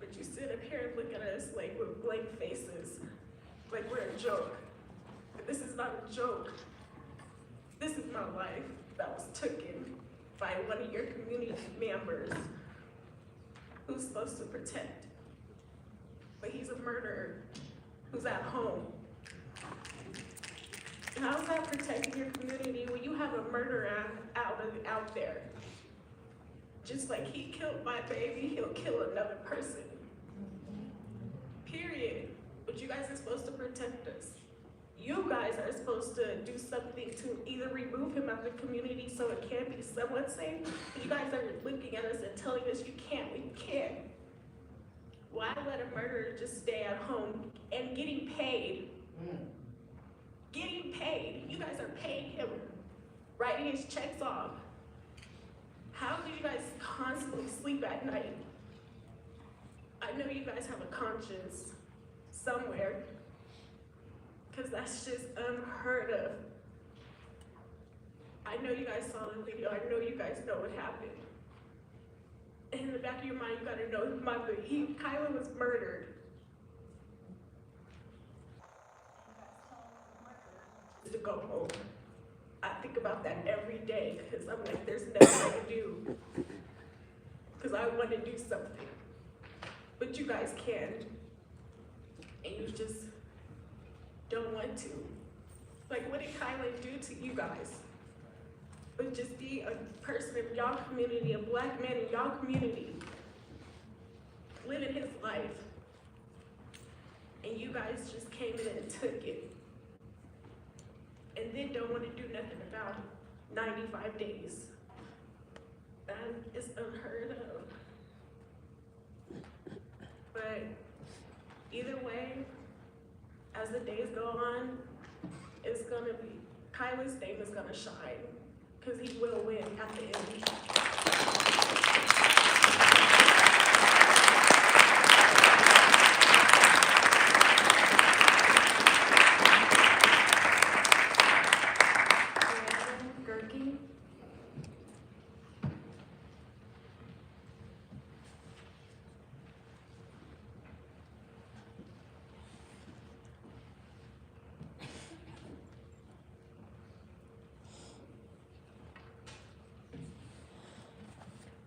But you sit up here and look at us like with blank faces, like we're a joke. But this is not a joke. This is my life that was taken by one of your community members who's supposed to protect. But he's a murderer who's at home. And how's that protecting your community when you have a murderer out there? Just like he killed my baby, he'll kill another person. Period. But you guys are supposed to protect us. You guys are supposed to do something to either remove him out of the community so it can be somewhat safe, but you guys are looking at us and telling us you can't, we can. Why let a murderer just stay at home and getting paid? Getting paid. You guys are paying him, writing his checks off. How do you guys constantly sleep at night? I know you guys have a conscience somewhere, because that's just unheard of. I know you guys saw the video. I know you guys know what happened. In the back of your mind, you gotta know Kylan was murdered. To go home. I think about that every day, because I'm like, there's nothing I can do. Because I want to do something. But you guys can. And you just don't want to. Like, what did Kylan do to you guys? But just be a person in y'all community, a black man in y'all community, living his life. And you guys just came in and took it. And then don't want to do nothing about it. 95 days. That is unheard of. But either way, as the days go on, it's gonna be, Kylan's name is gonna shine, because he will win at the end.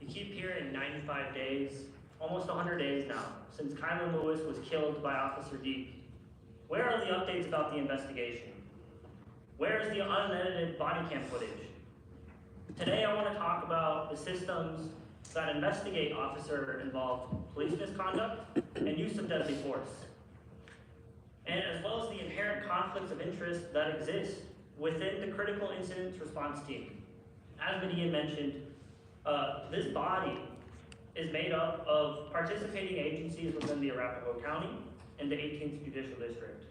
Keep hearing 95 days, almost 100 days now, since Kylan Lewis was killed by Officer Deep. Where are the updates about the investigation? Where is the unedited body cam footage? Today I want to talk about the systems that investigate officer-involved police misconduct and use of deadly force, and as well as the inherent conflicts of interest that exist within the critical incident response team. As Medea mentioned, this body is made up of participating agencies within the Arapahoe County and the 18th Judicial District.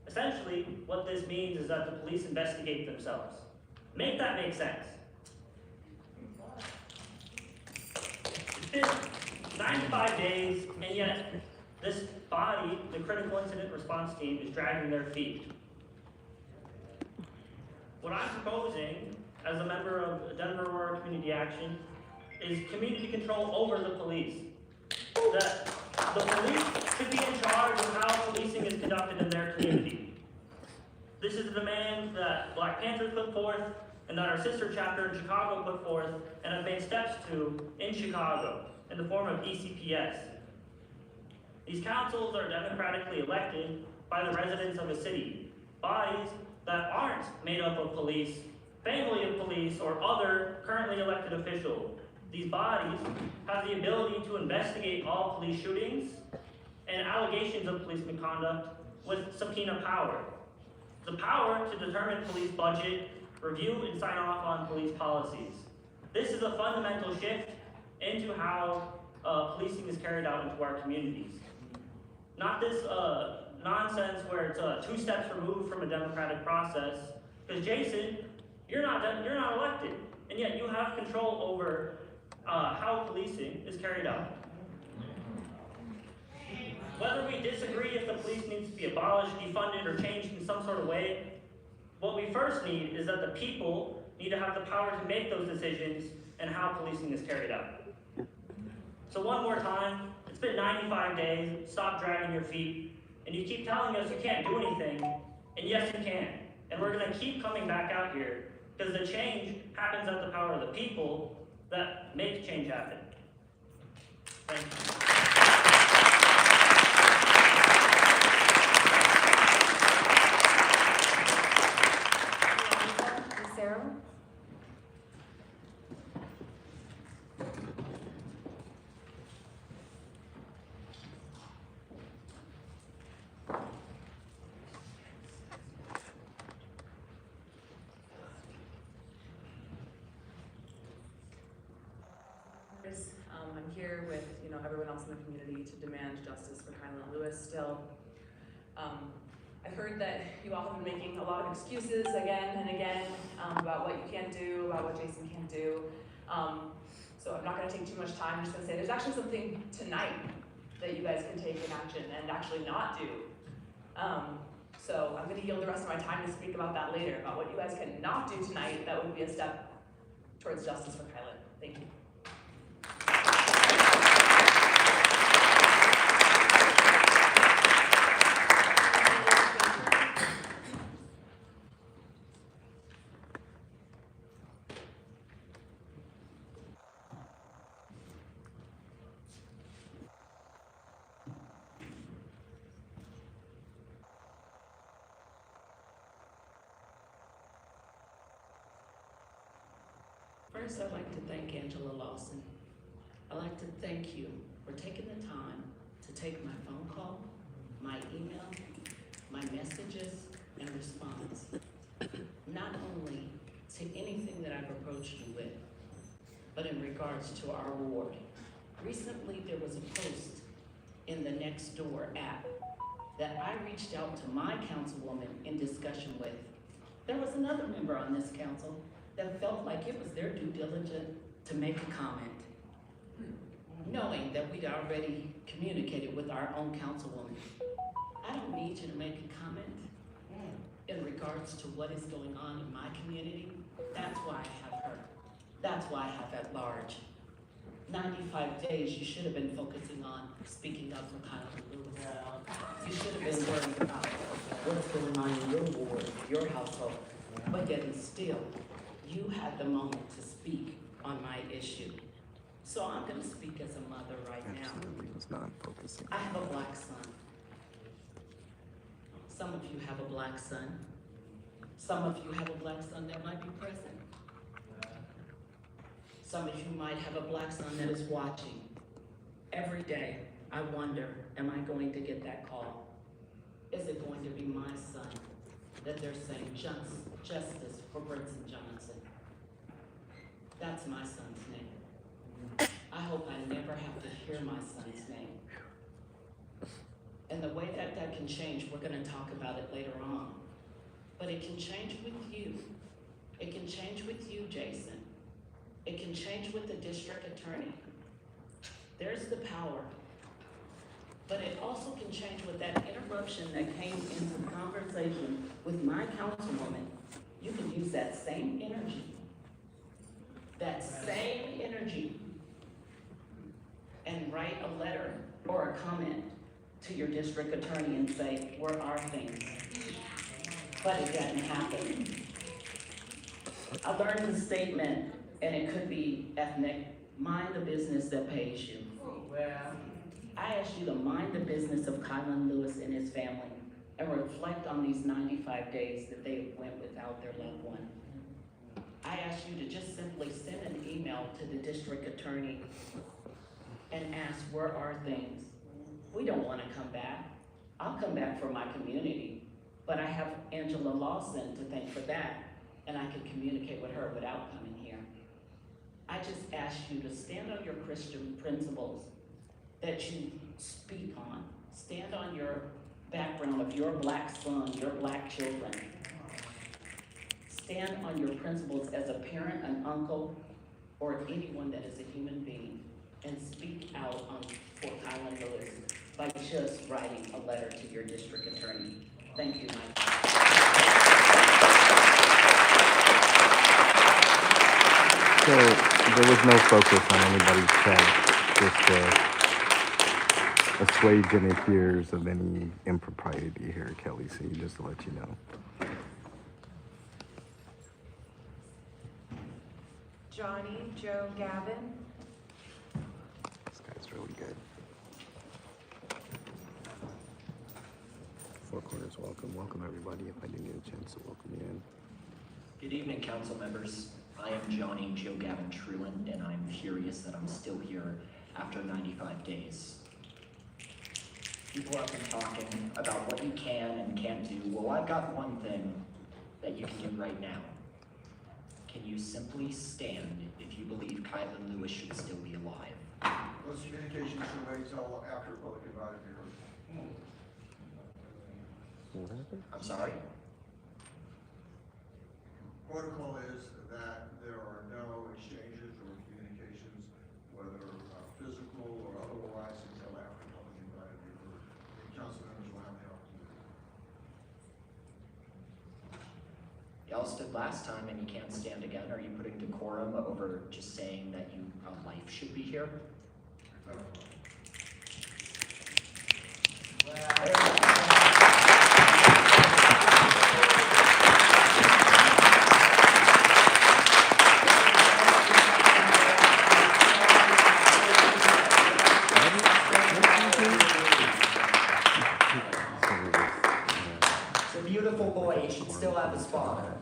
Essentially, what this means is that the police investigate themselves. Make that make sense. It's been 95 days, and yet this body, the critical incident response team, is dragging their feet. What I'm proposing as a member of Denver Aurora Community Action is community control over the police. That the police should be in charge of how policing is conducted in their community. This is a demand that Black Panthers put forth and that our sister chapter in Chicago put forth and have made steps to in Chicago in the form of ECPS. These councils are democratically elected by the residents of a city, bodies that aren't made up of police, family of police, or other currently elected officials. These bodies have the ability to investigate all police shootings and allegations of police misconduct with subpoena power. The power to determine police budget, review and sign off on police policies. This is a fundamental shift into how policing is carried out into our communities. Not this nonsense where it's 2 steps removed from a democratic process. Because Jason, you're not elected, and yet you have control over how policing is carried out. Whether we disagree if the police needs to be abolished, defunded, or changed in some sort of way, what we first need is that the people need to have the power to make those decisions and how policing is carried out. So one more time, it's been 95 days, stop dragging your feet, and you keep telling us you can't do anything, and yes you can. And we're gonna keep coming back out here, because the change happens at the power of the people that make change happen. Thank you. Sarah? I'm here with everyone else in the community to demand justice for Kylan Lewis still. I've heard that you all have been making a lot of excuses again and again about what you can't do, about what Jason can't do. So I'm not going to take too much time. I'm just going to say there's actually something tonight that you guys can take in action and actually not do. So I'm going to yield the rest of my time to speak about that later, about what you guys can not do tonight that would be a step towards justice for Kylan. Thank you. First, I'd like to thank Angela Lawson. I'd like to thank you for taking the time to take my phone call, my email, my messages, and response. Not only to anything that I've approached you with, but in regards to our ward. Recently, there was a post in the Nextdoor app that I reached out to my councilwoman in discussion with. There was another member on this council that felt like it was their due diligence to make a comment, knowing that we'd already communicated with our own councilwoman. I don't need you to make a comment in regards to what is going on in my community. That's why I have her. That's why I have at large. 95 days, you should have been focusing on speaking up for Kylan Lewis. You should have been worried about what's going on in your ward, your household, but yet and still, you had the moment to speak on my issue. So I'm going to speak as a mother right now. Absolutely was not focusing. I have a black son. Some of you have a black son. Some of you have a black son that might be present. Some of you might have a black son that is watching. Every day, I wonder, am I going to get that call? Is it going to be my son that they're saying justice for Brinson Johnson? That's my son's name. I hope I never have to hear my son's name. And the way that that can change, we're gonna talk about it later on. But it can change with you. It can change with you, Jason. It can change with the district attorney. There's the power. But it also can change with that interruption that came into conversation with my councilwoman. You can use that same energy and write a letter or a comment to your district attorney and say, where are things? But it doesn't happen. I learned the statement, and it could be ethnic, mind the business that pays you. Well, I ask you to mind the business of Kylan Lewis and his family and reflect on these 95 days that they went without their loved one. I ask you to just simply send an email to the district attorney and ask, where are things? We don't want to come back. I'll come back for my community, but I have Angela Lawson to thank for that, and I can communicate with her without coming here. I just ask you to stand on your Christian principles that you speak on. Stand on your background of your black son, your black children. Stand on your principles as a parent, an uncle, or anyone that is a human being, and speak out for Kylan Lewis by just writing a letter to your district attorney. Thank you, Mike. So there was no focus on anybody's head, just assuage any fears of any impropriety here, Kelly, so just to let you know. Johnny Joe Gavin. This guy's really good. Four Corners, welcome everybody. If I didn't get a chance to welcome you in. Good evening, council members. I am Johnny Joe Gavin Truland, and I'm furious that I'm still here after 95 days. People have been talking about what you can and can't do. Well, I've got one thing that you can do right now. Can you simply stand if you believe Kylan Lewis should still be alive? Those communications should wait till after public invited here. What happened? I'm sorry? Protocol is that there are no exchanges or communications, whether physical or otherwise, until after public invited here. The council members will have the opportunity. Y'all stood last time and you can't stand again. Are you putting decorum over just saying that a life should be here? It's a beautiful boy. He should still have his father.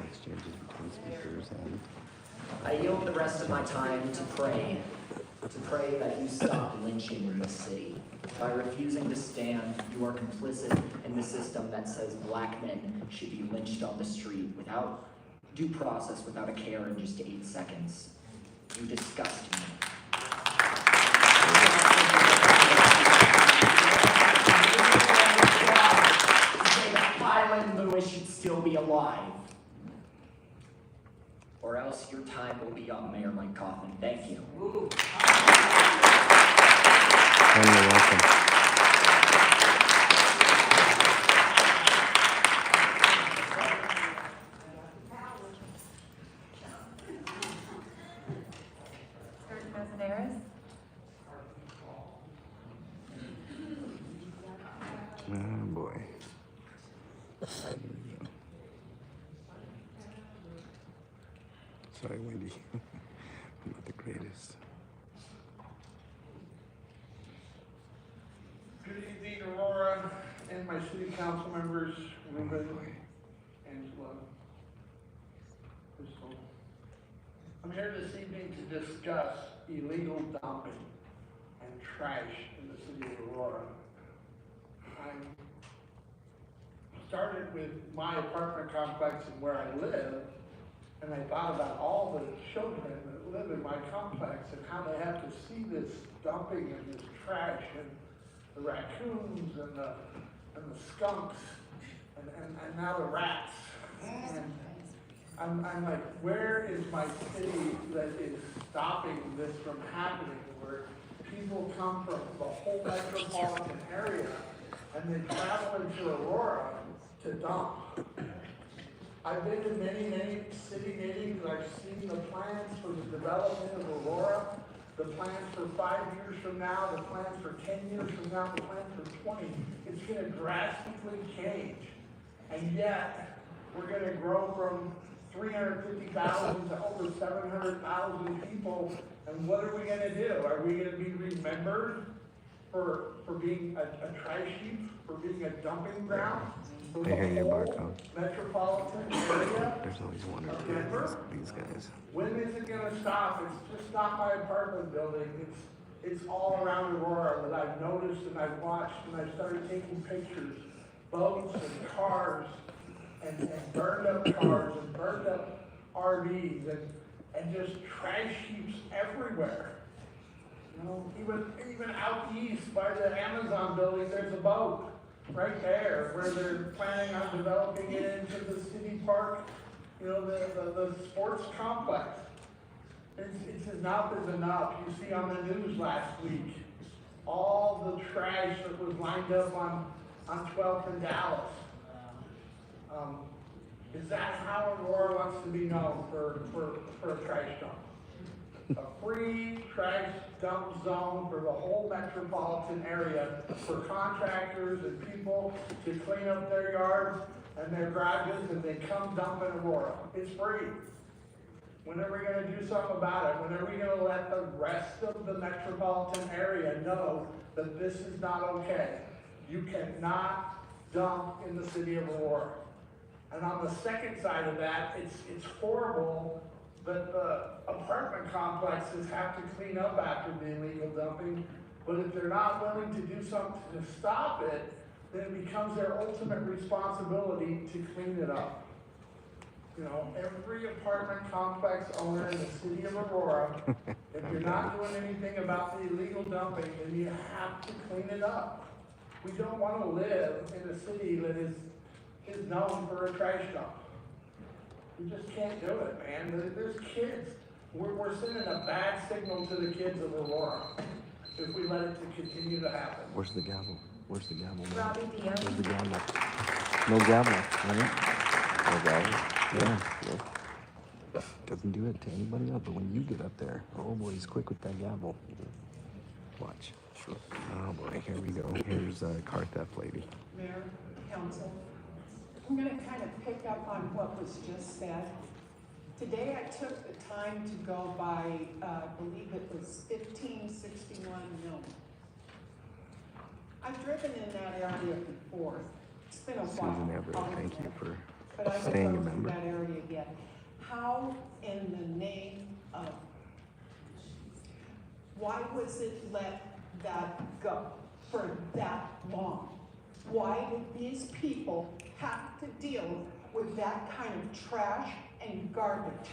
Exchanges between speakers and I yield the rest of my time to pray that you stop lynching in this city. By refusing to stand, you are complicit in the system that says black men should be lynched on the street without due process, without a care in just 8 seconds. You disgust me. Say that Kylan Lewis should still be alive. Or else your time will be up, Mayor Mike Kaufman. Thank you. and you're welcome. Stewart Casideras. Oh boy. Sorry, Wendy. I'm not the greatest. Good evening, Aurora, and my city council members, Ruben, Angela, Crystal. discuss illegal dumping and trash in the city of Aurora. I started with my apartment complex and where I live, and I thought about all the children that live in my complex and how they have to see this dumping and this trash and the raccoons and the skunks and now the rats. And I'm like, where is my city that is stopping this from happening, where people come from the whole metropolitan area and they travel into Aurora to dump? I've been to many, many city meetings. I've seen the plans for the development of Aurora, the plans for 5 years from now, the plans for 10 years from now, the plans for 20. It's going to drastically change. And yet, we're going to grow from 350,000 to over 700,000 people. And what are we going to do? Are we going to be remembered for being a trash heap, for being a dumping ground? I hear you, Marco. Metropolitan area. There's always one or two these guys. When is it going to stop? It's just not my apartment building. It's all around Aurora that I've noticed and I've watched, and I've started taking pictures. Boats and cars and burned up cars and burned up RVs and just trash heaps everywhere. You know, even out east by the Amazon building, there's a boat right there where they're planning on developing it into the city park, you know, the sports complex. It's enough is enough. You see on the news last week, all the trash that was lined up on 12th and Dallas. Is that how Aurora wants to be known for a trash dump? A free trash dump zone for the whole metropolitan area for contractors and people to clean up their yards and their garages, and they come dump in Aurora. It's free. When are we going to do something about it? When are we going to let the rest of the metropolitan area know that this is not okay? You cannot dump in the city of Aurora. And on the second side of that, it's horrible that the apartment complexes have to clean up after the illegal dumping, but if they're not willing to do something to stop it, then it becomes their ultimate responsibility to clean it up. You know, every apartment complex owner in the city of Aurora, if you're not doing anything about the illegal dumping, then you have to clean it up. We don't want to live in a city that is known for a trash dump. You just can't do it, man. There's kids. We're sending a bad signal to the kids of Aurora if we let it to continue to happen. Where's the gavel? Where's the gavel? Robbie Diaz. Where's the gavel? No gavel, right? No gavel? Yeah. Doesn't do it to anybody else, but when you get up there, oh boy, he's quick with that gavel. Watch. Oh boy, here we go. Here's a car theft lady. Mayor, council, I'm going to kind of pick up on what was just said. Today I took the time to go by, I believe it was 1561 Mill. I've driven in that area before. It's been a while. Susan Everett, thank you for but I staying a would go member. through that area again. How in the name of, why was it let that go for that long? Why did these people have to deal with that kind of trash and garbage?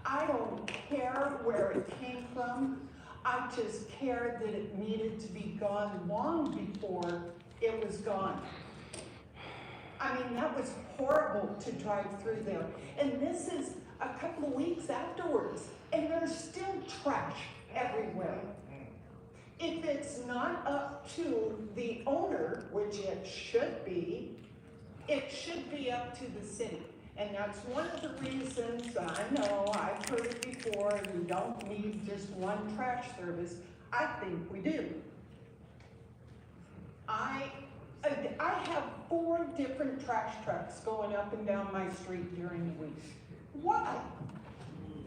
I don't care where it came from. I just care that it needed to be gone long before it was gone. I mean, that was horrible to drive through there. And this is a couple of weeks afterwards, and there's still trash everywhere. If it's not up to the owner, which it should be up to the city. And that's one of the reasons, I know, I've heard it before, we don't need just one trash service. I think we do. I have 4 different trash trucks going up and down my street during the week. Why?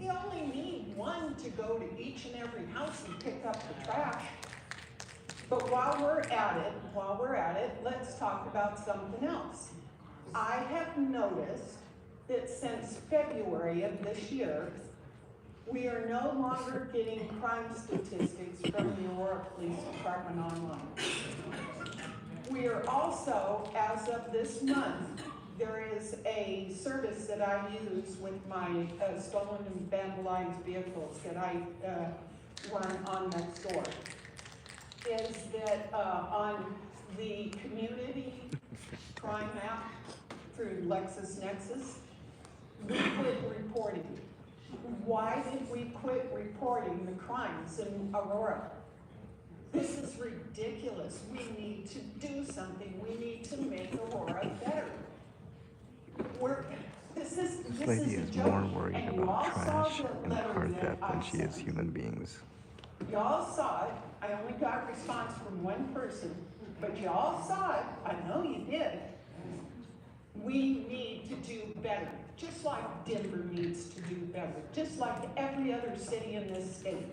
You only need one to go to each and every house and pick up the trash. But while we're at it, let's talk about something else. I have noticed that since February of this year, We are no longer getting crime statistics from the Aurora Police Department online. We are also, as of this month, there is a service that I use with my stolen and vandalized vehicles that I run on Nextdoor. Is that on the community crime app through LexisNexis, we quit reporting. Why did we quit reporting the crimes in Aurora? This is ridiculous. We need to do something. We need to make Aurora better. This lady is is a more joke. worried And you about all trash saw the and letter car that theft I than she is sent. human beings. Y'all saw it. I only got a response from one person, but y'all saw it. I know you did. We need to do better, just like Denver needs to do better, just like every other city in this state.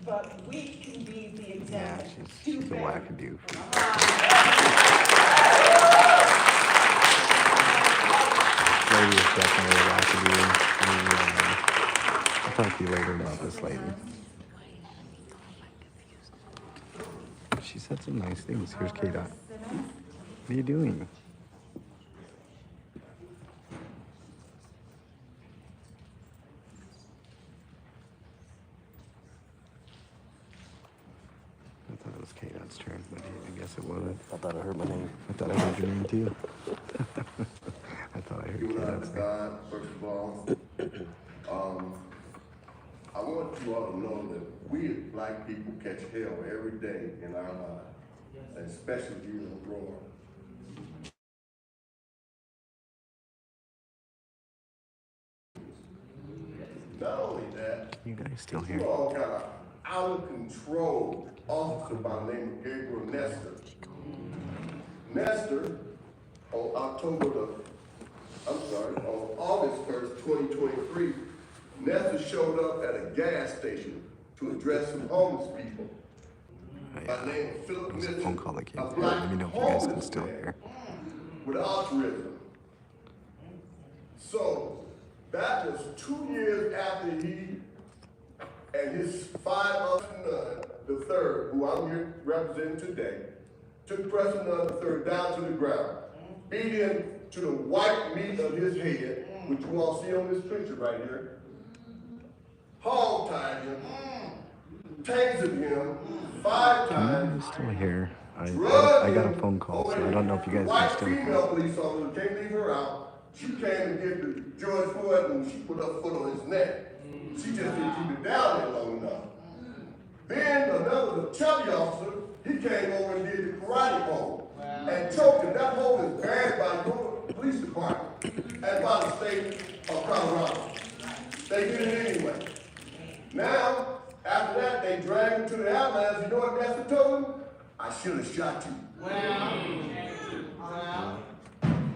But we can be the example. Yeah, she's a wackadoo. Lady is definitely a wackadoo. I'll talk to you later about this lady. She said some nice things. Here's K-Dot. What are you doing? I thought it was K-Dot's turn, but I guess it wasn't. I thought I heard my name. I thought I heard your name too. I thought I heard You and I K-Dot's name. God, first of all, I want you all to know that we as black people catch hell every day in our lives, and especially here in Aurora. Not only that, You guys still here? you all got an out of control officer by the name of Gabriel Nestor. Nestor, on August 1st, 2023, Nestor showed up at a gas station to address some homeless people. By the name of Philip There's a Mitchell, phone call that came a through. black Let me know if you guys can homeless still man hear. with autism. So that was 2 years after he and his 5 other son, the third, who I'm here representing today, took Preston Nunn the third down to the ground, beat him to the white meat of his head, which you all see on this picture right here, hog-tied him, tasered him 5 times. I'm still here. I got a phone call, so I don't know if you guys White can still female hear. police officer can't leave her out. She came and get the George Floyd and she put her foot on his neck. She just didn't keep it down there long enough. Then another, the chubby officer, he came over and did the karate pole and choked him. That pole is banned by your police department and by the state of Colorado. They did it anyway. Now, after that, they dragged him to the ambulance. You know what Nestor told him? I should have shot you.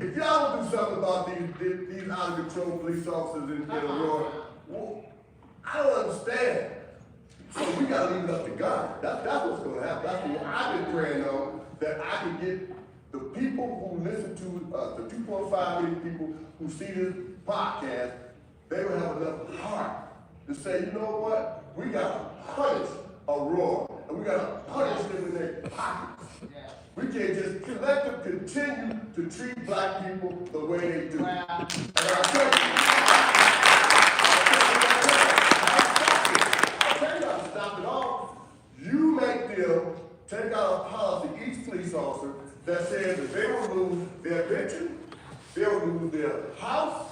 If y'all don't do something about these out of control police officers in Aurora, well, I don't understand. So we gotta leave it up to God. That's what's gonna happen. That's what I've been praying on, that I can get the people who listen to us, the 2.5 million people who see this podcast, they will have enough heart to say, you know what? We gotta punish Aurora, and we gotta punish them in their pockets. We can't just let them continue to treat black people the way they do. And I'll tell you how to stop it all. You make them take out a policy, each police officer, that says that they will lose their pension, they'll lose their house,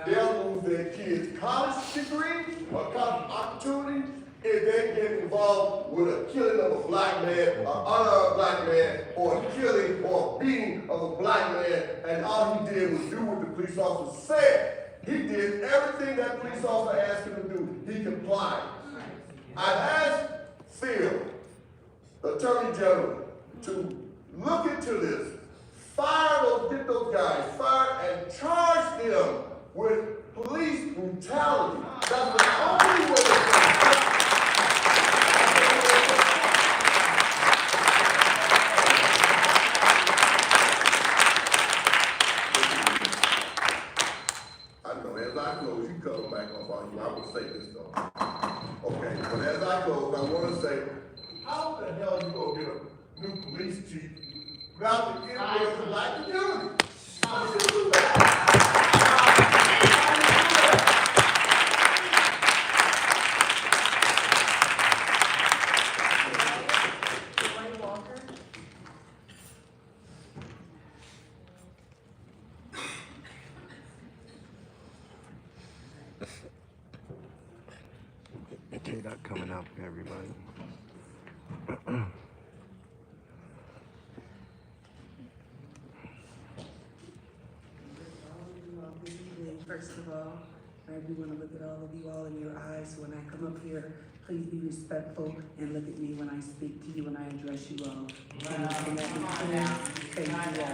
they'll lose their kids' college degree or college opportunity if they get involved with a killing of a black man, an unarmed black man, or a killing or a beating of a black man, and all he did was do what the police officer said. He did everything that police officer asked him to do. He complied. I asked Phil, the Attorney General, to look into this, get those guys fired, and charge them with police brutality. That's the only way. I know, as I close, you come back on, I will say this though. also, I want to say, how the hell you gonna get a new police chief without the influence of black community? How you do that? K-Dot coming up, everybody. First of all, I do want to look at all of you all in your eyes when I come up here. Please be respectful and look at me when I speak to you and I address you all. Can that be clear? Thank you all.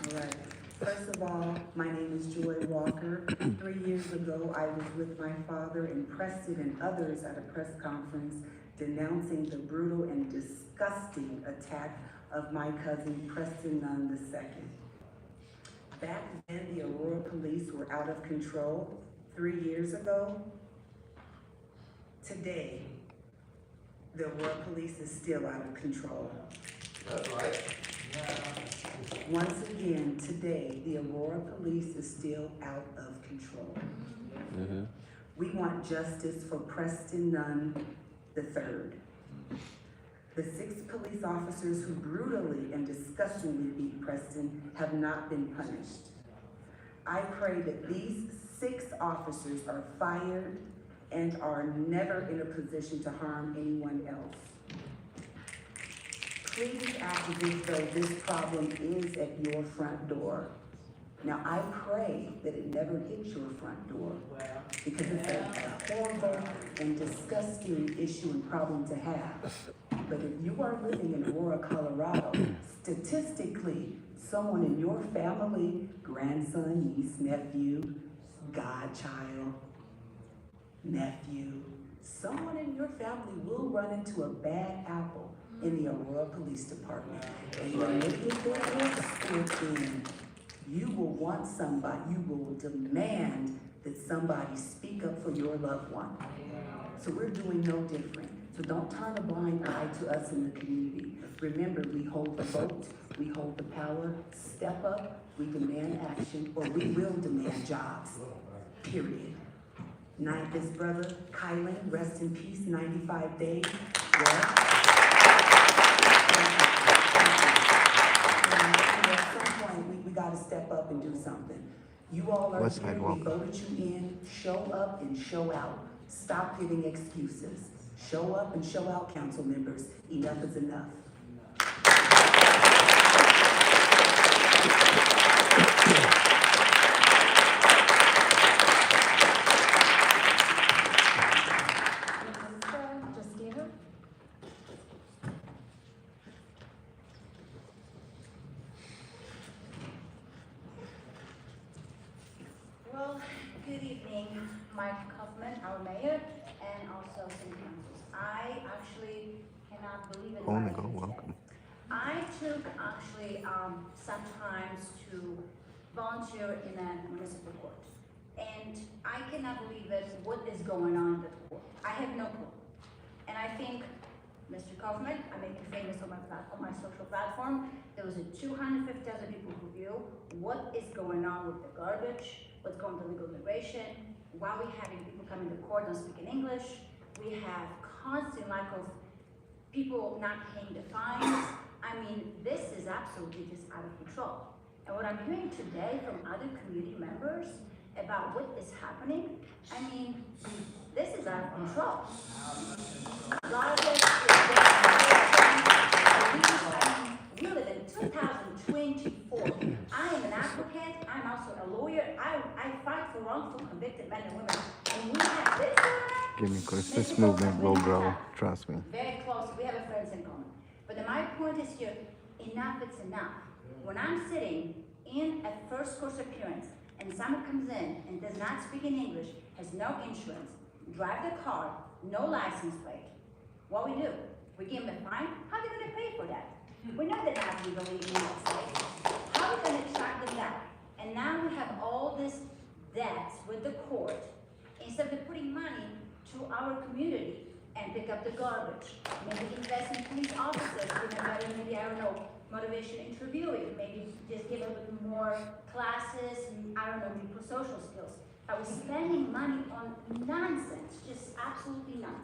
All right. First of all, my name is Joy Walker. 3 years ago, I was with my father and Preston and others at a press conference denouncing the brutal and disgusting attack of my cousin Preston Nunn II. Back then, the Aurora police were out of control. 3 years ago, today, the Aurora police is still out of control. That's right. Once again, today, the Aurora police is still out of control. We want justice for Preston Nunn III. The 6 police officers who brutally and disgustingly beat Preston have not been punished. I pray that these 6 officers are fired and are never in a position to harm anyone else. Please act as if though this problem is at your front door. Now, I pray that it never hits your front door because it's a horrible and disgusting issue and problem to have. But if you are living in Aurora, Colorado, statistically, someone in your family, grandson, niece, nephew, godchild, nephew, someone in your family will run into a bad apple in the Aurora Police Department. And when they get their escort in, you will want somebody, you will demand that somebody speak up for your loved one. So we're doing no different. So don't turn a blind eye to us in the community. Remember, we hold the vote, we hold the power. Step up, we demand action, or we will demand jobs, period. This brother, Kylan, rest in peace, 95 days. At some point, we got to step up and do something. You all are here, we voted you in. Show up and show out. Stop giving excuses. Show up and show out, council members. Enough is enough. Well, good evening, Mike Kaufman, our mayor, and also city councils. I actually cannot believe it. Welcome. I took actually some time to volunteer in a municipal court, and I cannot believe it. What is going on in the court? I have no clue, and I think, Mr. Kaufman, I make you famous on my social platform. There was 250,000 people who view what is going on with the garbage, what's going on with legal immigration, why we're having people coming to court not speaking English. We have constant lack of people not paying the fines. I mean, this is absolutely just out of control. And what I'm hearing today from other community members about what is happening, I mean, this is out of control. A lot of this we live in 2024. I am an advocate, I'm also a lawyer. I fight for wrongful convicted men and women. And we have this going on. Give me Chris, this movement will grow, trust me. Very close, we have a friends in common. But my point is here, enough is enough. When I'm sitting in a first course appearance and someone comes in and does not speak in English, has no insurance, drive the car, no license plate, what we do? We give them a fine? How are they going to pay for that? We know they're not legally in the United States. How are we going to track them down? And now we have all this debt with the court instead of putting money to our community and pick up the garbage. Maybe invest in police officers, give them better, maybe, I don't know, motivation interviewing, maybe just give a little more classes, I don't know, maybe for social skills. I was spending money on nonsense, just absolutely nonsense.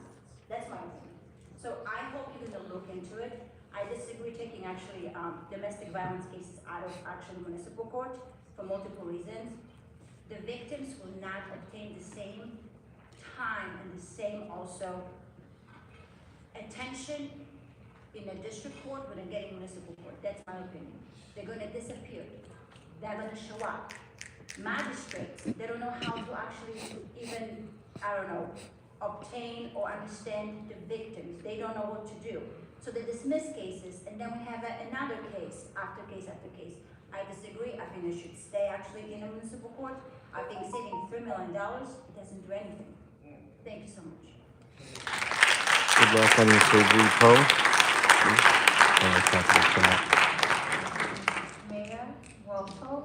That's my opinion. So I hope you're gonna look into it. I disagree taking actually domestic violence cases out of actually municipal court for multiple reasons. The victims will not obtain the same time and the same also attention in a district court when they're getting municipal court. That's my opinion. They're gonna disappear. They're gonna show up. Magistrates, they don't know how to actually even, I don't know, obtain or understand the victims. They don't know what to do. So they dismiss cases, and then we have another case after case after case. I disagree. I think they should stay actually in a municipal court. I think saving $3 million doesn't do anything. Thank you so much. Good luck on your surgery, Poe. Top of the chat. Mayor, roll call.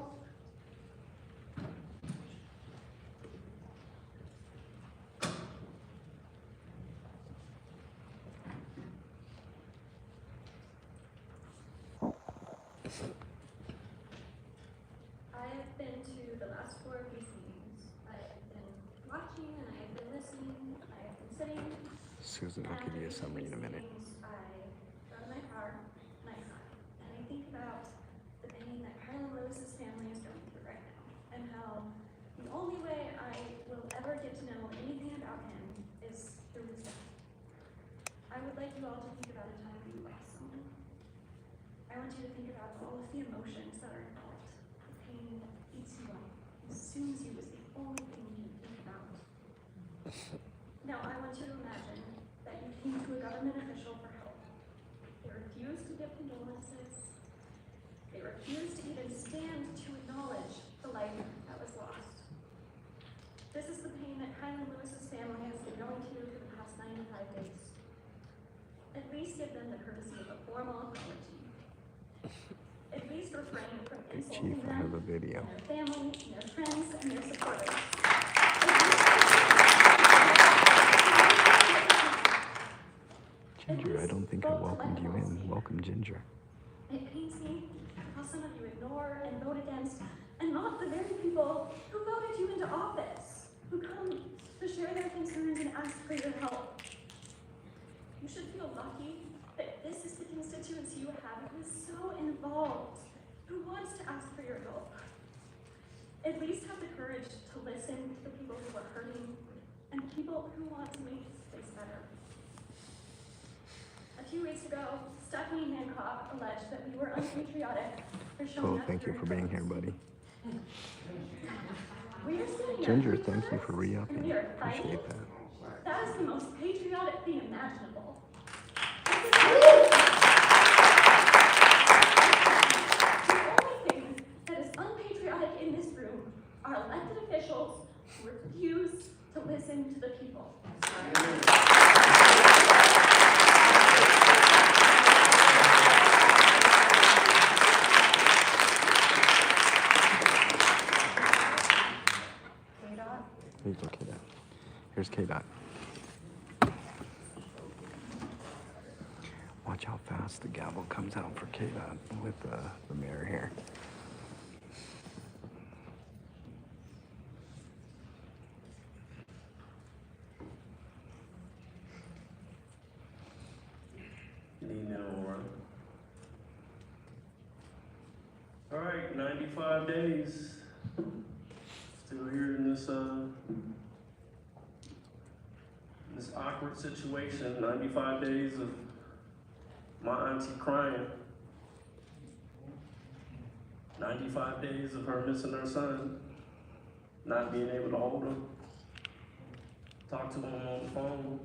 I have been to the last 4 of these meetings. I have been watching and I have been listening. I have been sitting. Susan, I'll give you a summary in a minute. I got in my car and I cried. And I think about the pain that Carla Lewis's family is going through right now, and how the only way I will ever get to know anything about him is through his death. I would like you all to think about a time when you lost someone. I want you to think about all of the emotions that are involved. The pain that eats you up, consumes you is the only thing you can think about. Now I want you to imagine that you came to a government official for help. They refused to give condolences. They refused to even stand to acknowledge the life that was lost. This is the pain that Kylan Lewis's family has been going through for the past 95 days. At least give them the courtesy of a formal apology. At least refrain from insulting Chief, I have a video. their family, and their friends, and their supporters. Ginger, I don't think I welcomed you in. Welcome, Ginger. It pains me how some of you ignore and vote against, and mock the very people who voted you into office, who come to share their concerns and ask for your help. You should feel lucky that this is the constituency you have who is so involved, who wants to ask for your help. At least have the courage to listen to the people who are hurting and people who want to make this place better. A few weeks ago, Stephanie Hancock alleged that we were unpatriotic for showing Oh, thank you for being here, buddy. We are sitting Ginger, here thank you for and re-upping. we are fighting. Appreciate that. That is the most patriotic thing imaginable. The only thing that is unpatriotic in this room are elected officials who refuse to listen to the people. Here you go, K-Dot. Here's K-Dot. Watch how fast the gavel comes out for K-Dot with the mayor here. Good evening, Aurora. All right, 95 days. Still here in this awkward situation. 95 days of my auntie crying. 95 days of her missing her son, not being able to hold him, talk to him on the phone.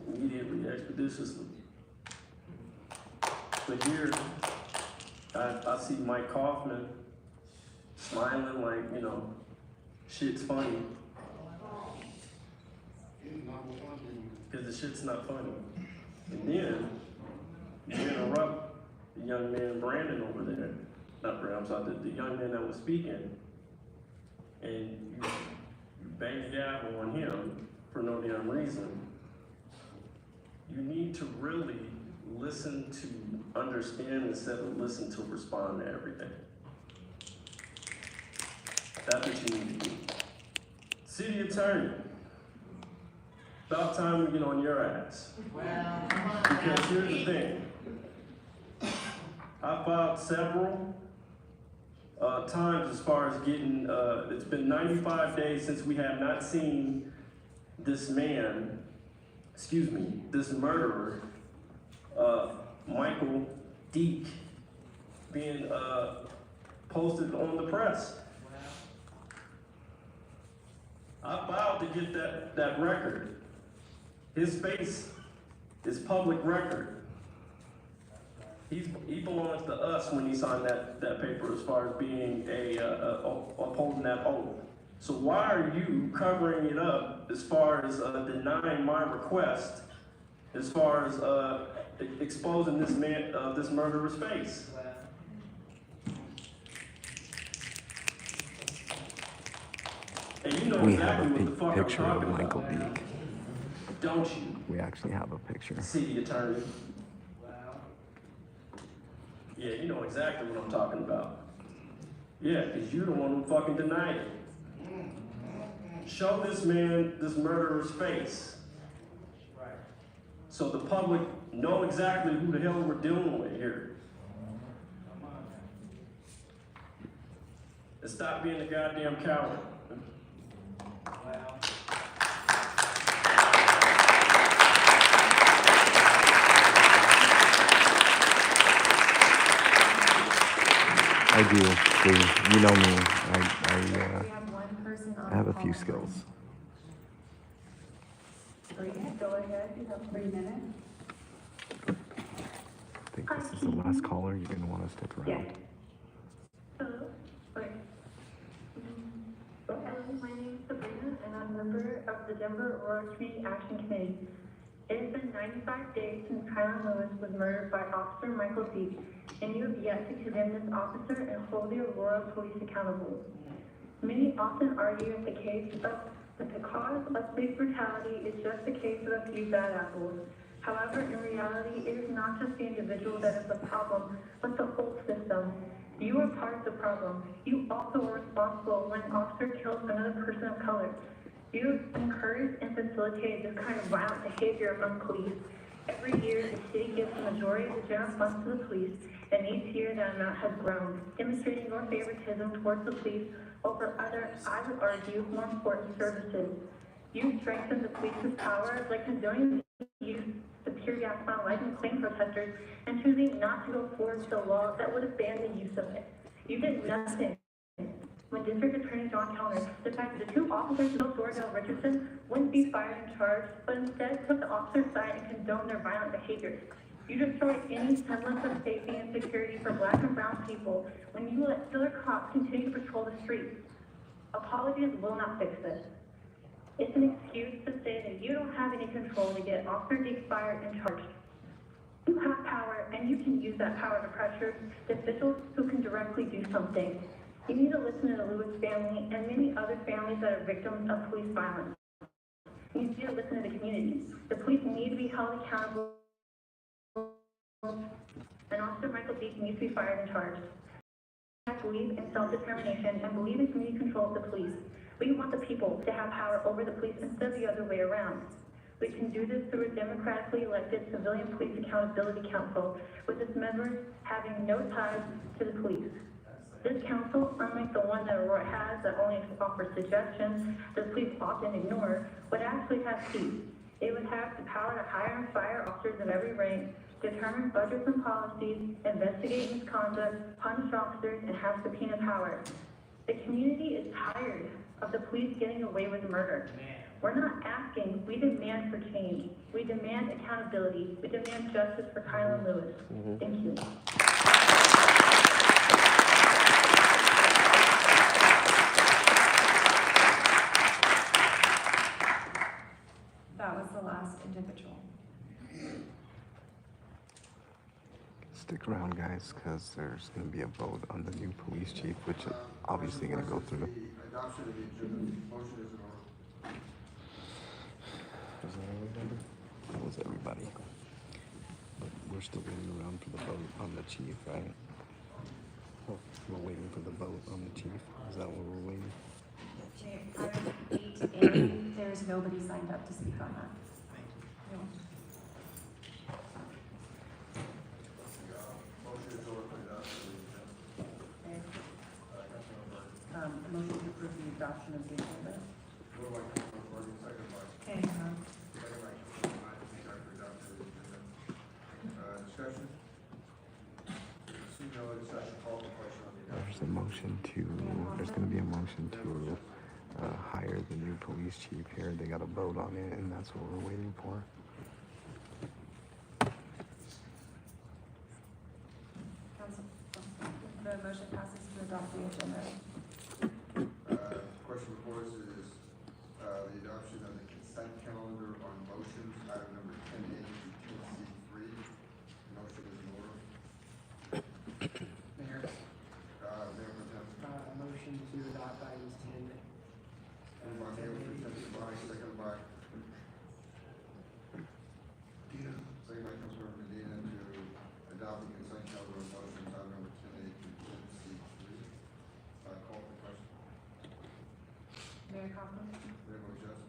Immediately, expeditiously. But here, I see Mike Kaufman smiling like, you know, shit's funny. Because the shit's not funny. And then, you interrupt the young man Brandon over there. Not Brandon, I'm sorry, the young man that was speaking. And you bang the gavel on him for no damn reason. You need to really listen to understand instead of listen to respond to everything. That's what you need to do. City attorney, about time we get on your ass. Because here's the thing. I filed several times as far as getting, it's been 95 days since we have not seen this man, this murderer, Michael Deek, being posted on the press. I filed to get that record. His face is public record. He belongs to us when he signed that paper as far as being upholding that oath. So why are you covering it up as far as denying my request, as far as exposing this man, this murderer's face? And you know We exactly have a what the fuck I'm picture of talking Michael about, Deek. don't you? We actually have a picture. City attorney. Yeah, you know exactly what I'm talking about. Yeah, because you're the one who fucking denied it. Show this man, this murderer's face. So the public know exactly who the hell we're dealing with here. And stop being a goddamn coward. I do. You know me. I have a few skills. Go ahead, you have 3 minutes. I think this is the last caller. You're gonna want to stick around. Yes. Hello. My name is Sabrina, and I'm a member of the Denver Aurora Community Action Committee. It has been 95 days since Kylan Lewis was murdered by Officer Michael Deek, and you have yet to condemn this officer and hold the Aurora police accountable. Many often argue that the cause of police brutality is just the case of a few bad apples. However, in reality, it is not just the individual that is the problem, but the whole system. You are part of the problem. You also are responsible when an officer kills another person of color. You encourage and facilitate this kind of violent behavior among police. Every year, the city gives the majority of the general funds to the police, and each year that amount has grown, demonstrating your favoritism towards the police over other, I would argue, more important services. You strengthen the police's power, like condoning the use of tear gas on licensed claim protesters and choosing not to go forward with a law that would have banned the use of it. You did nothing. When District Attorney John Kellner decided the 2 officers who killed Dale Richardson wouldn't be fired and charged, but instead took the officers' side and condoned their violent behaviors. You destroyed any semblance of safety and security for Black and brown people when you let killer cops continue to patrol the streets. Apologies will not fix this. It's an excuse to say that you don't have any control to get Officer Deek fired and charged. You have power, and you can use that power to pressure the officials who can directly do something. You need to listen to the Lewis family and many other families that are victims of police violence. You need to listen to the community. The police need to be held accountable, and Officer Michael Deek needs to be fired and charged. I believe in self-determination and believe in community control of the police. We want the people to have power over the police instead of the other way around. We can do this through a democratically elected Civilian Police Accountability Council, with its members having no ties to the police. This council, unlike the one that Aurora has that only offers suggestions that police often ignore, would actually have seats. It would have the power to hire and fire officers of every rank, determine budgets and policies, investigate misconduct, punish officers, and have subpoena power. The community is tired of the police getting away with murder. We're not asking, we demand for change. We demand accountability. We demand justice for Kylan Lewis. Thank you. That was the last individual. Stick around, guys, because there's going to be a vote on the new police chief, which is obviously going to go through. Adoption of the agenda. Motion is in order. still waiting around for the vote on the chief, right? Oh, we're waiting for the vote on the chief. Is that what we're waiting? Item 8A, there's nobody signed up to speak on that. No. Motion to approve the adoption of the agenda. Okay, Discussion? Seeing no other discussion, call for question on the There's a motion to, there's going to be a motion to hire the new police chief here. They got a vote on it, and that's what we're waiting for. Council, the motion passes to adopt the agenda. Question before us is the adoption of the consent calendar on motions, item number 10A to 10C3. Motion is in order. Mayor, Mayor Pro Tem. motion to adopt items 10. Moved by Mayor Pro Tem Devine, second by Councilmember Medina to adopt the consent calendar on motions, item number 10A to 10C3. Call for question. Mayor Kaufman. Mayor votes yes.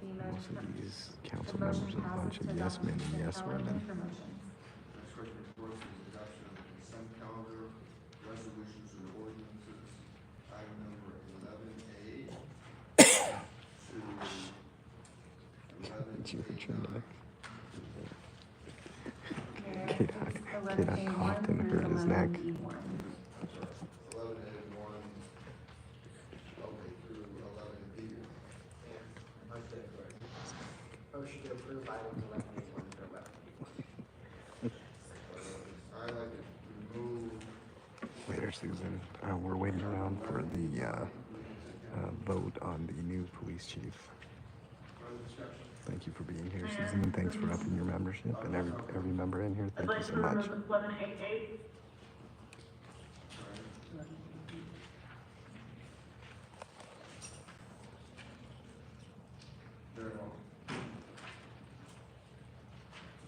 Most of these council members are a bunch of yes men and yes women. Next question before us is adoption of the consent calendar, resolutions and ordinances, item number 11A to 11A. Kid coughed and hurt his neck. 11A1, okay, through 11B. Motion to approve items 11A1 through 11. I'd like to remove. Later, Susan. We're waiting around for the vote on the new police chief. Thank you for being here, Susan, and thanks for upping your membership. And every member in here, thank you so much. 1188. Very well.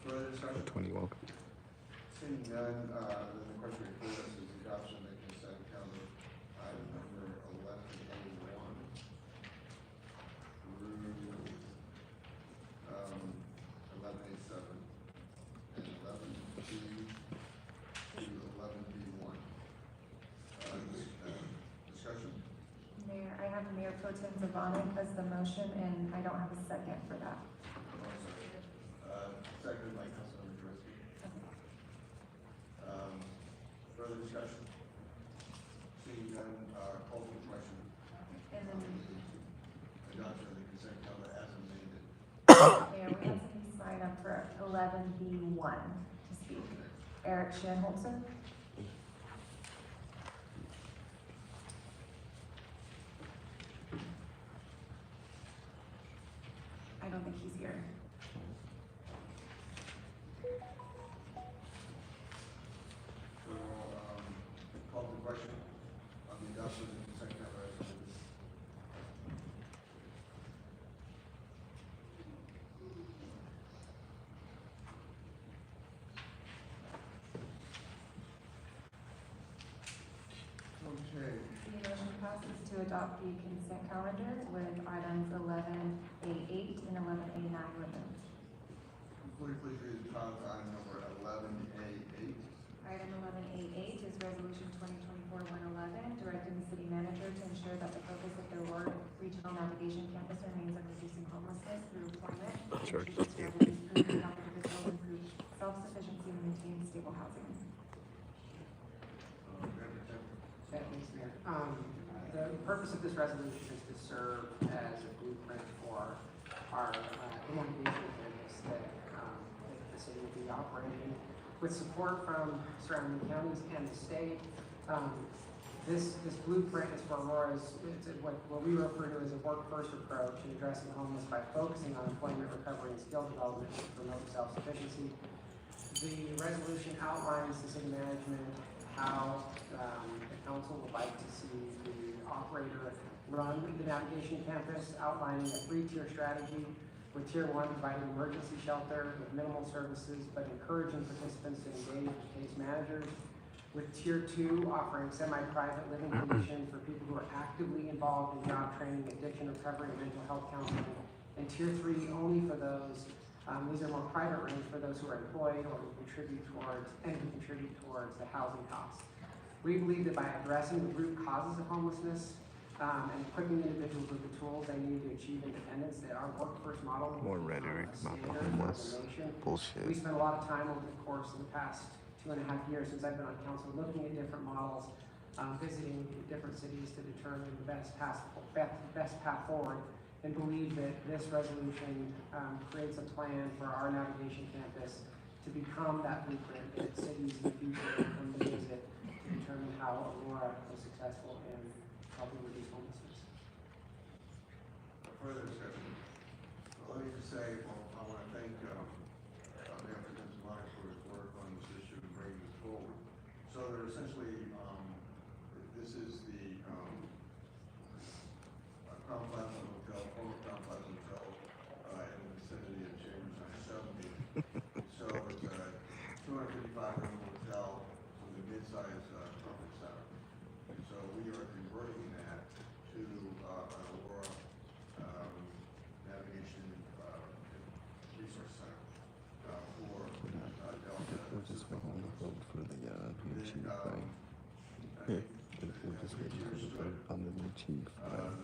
Further discussion? 20, welcome. Seeing none, then the question before us is the adoption of the consent calendar, item number 11A1 through 11A7 and 11B to 11B1. Discussion? Mayor, I have Mayor Pro Tem Zavonic as the motion, and I don't have a second for that. Seconded by Councilmember Jaworski. Further discussion? Seeing none, call for the question. And then, Adoption of the consent calendar as amended. Mayor, we have somebody sign up for 11B1 to speak. Eric Shanholzer. I don't think he's here. So, call for the question on the adoption of the consent calendar as amended. Okay. The motion passes to adopt the consent calendar with items 11A8 and 11A9 removed. Please read the title of item number 11A8. Item 11A8 is Resolution 2024-111, directing the city manager to ensure that the focus of their Aurora Regional Navigation Campus remains on reducing homelessness through employment, Sure. increased revenues through economic development, improve self-sufficiency, and maintain stable housing. Thanks, Mayor. The purpose of this resolution is to serve as a blueprint for our inundation areas that the city will be operating with support from surrounding counties and the state. This blueprint is for Aurora's, it's what we refer to as a work-first approach in addressing homeless by focusing on employment recovery and skill development to promote self-sufficiency. The resolution outlines the city management, how the council would like to see the operator run the navigation campus, outlining a 3-tier strategy, with Tier 1 providing emergency shelter with minimal services, but encouraging participants to engage with case managers, with Tier 2 offering semi-private living conditions for people who are actively involved in job training, addiction recovery, and mental health counseling, and Tier 3 only for those, these are more private rooms for those who are employed or who contribute towards the housing costs. We believe that by addressing the root causes of homelessness and equipping individuals with the tools they need to achieve independence, that our workforce model More will become rhetoric a about the standard homeless. for the nation. Bullshit. We spent a lot of time over the course of the past 2.5 years since I've been on council looking at different models, visiting different cities to determine the best path forward, and believe that this resolution creates a plan for our navigation campus to become that blueprint that cities in the future will come to visit to determine how Aurora was successful in helping reduce homelessness. Further discussion. Well, let me just say, well, I want to thank Mayor Mike for his work on this issue and bringing this forward. So they're essentially, this is the Crown Plaza Hotel, former Crown Plaza Hotel, in the vicinity of Chambers 970. So it's a 255-room hotel with a mid-sized conference center. So we are converting that to an Aurora navigation resource center for Delta. We're just waiting to vote for the new chief, right? We're just waiting for the vote on the new chief, right?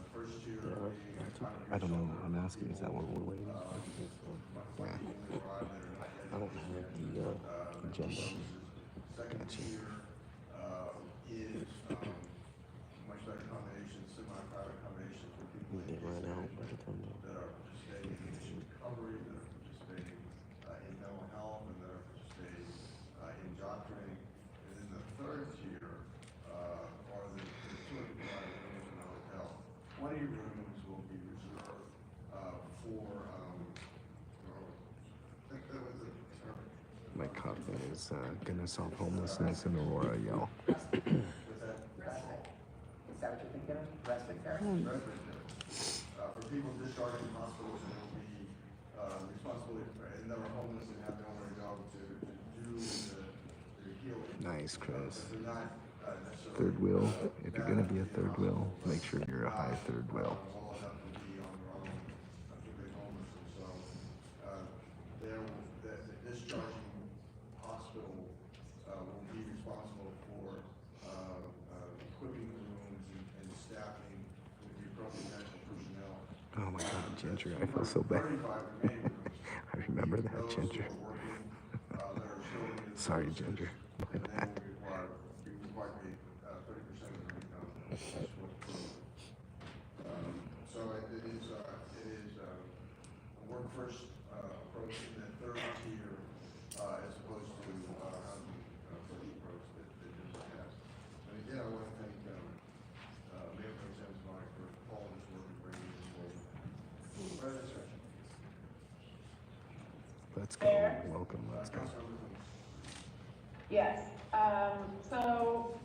I don't know. I'm asking, is that what we're waiting for? Yeah. I don't have the agenda. Gotcha. Is much better accommodations, semi-private accommodations for people They run out by the time that are participating in recovery, that are participating in mental health, and that are participating in job training. And then the third tier are the 255 rooms in the hotel. 20 rooms will be reserved for, I think that was the term. My comment is gonna solve homelessness in Aurora, y'all. Respite. Is that what you're thinking of? Respite care? For people discharged from hospitals who will be responsible and that are homeless and have nowhere to go to do the healing. Nice, Chris. They're not necessarily Third wheel. If you're gonna be a third wheel, make sure you're a high third wheel. well enough to be on their own, particularly homeless. And so the discharging hospital will be responsible for equipping the rooms and staffing with the appropriate medical personnel. Oh my God, Ginger, I feel so bad. I remember that, Ginger. Sorry, Ginger. My bad. We require 30% of their income. So it is a work-first approach in that third tier as opposed to housing first approach that this has. And again, I want to thank Mayor Pro Tem Mike for all of his work in bringing this forward. Further discussion. Let's go. Welcome. Let's go. Yes, so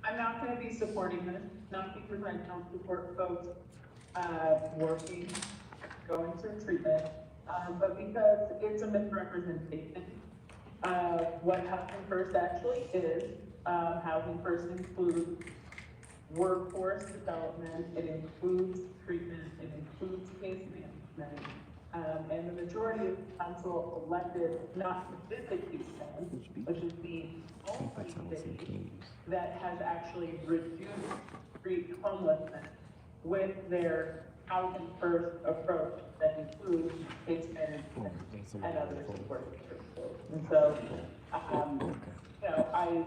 I'm not gonna be supporting this, not because I don't support folks, working, going through treatment, but because it's a misrepresentation of what Housing First actually is. Housing First includes workforce development, it includes treatment, it includes case management. And the majority of council elected not to visit these homes, which is the only city that has actually reduced street homelessness with their housing first approach that includes case management and other supportive services. And so, you know, I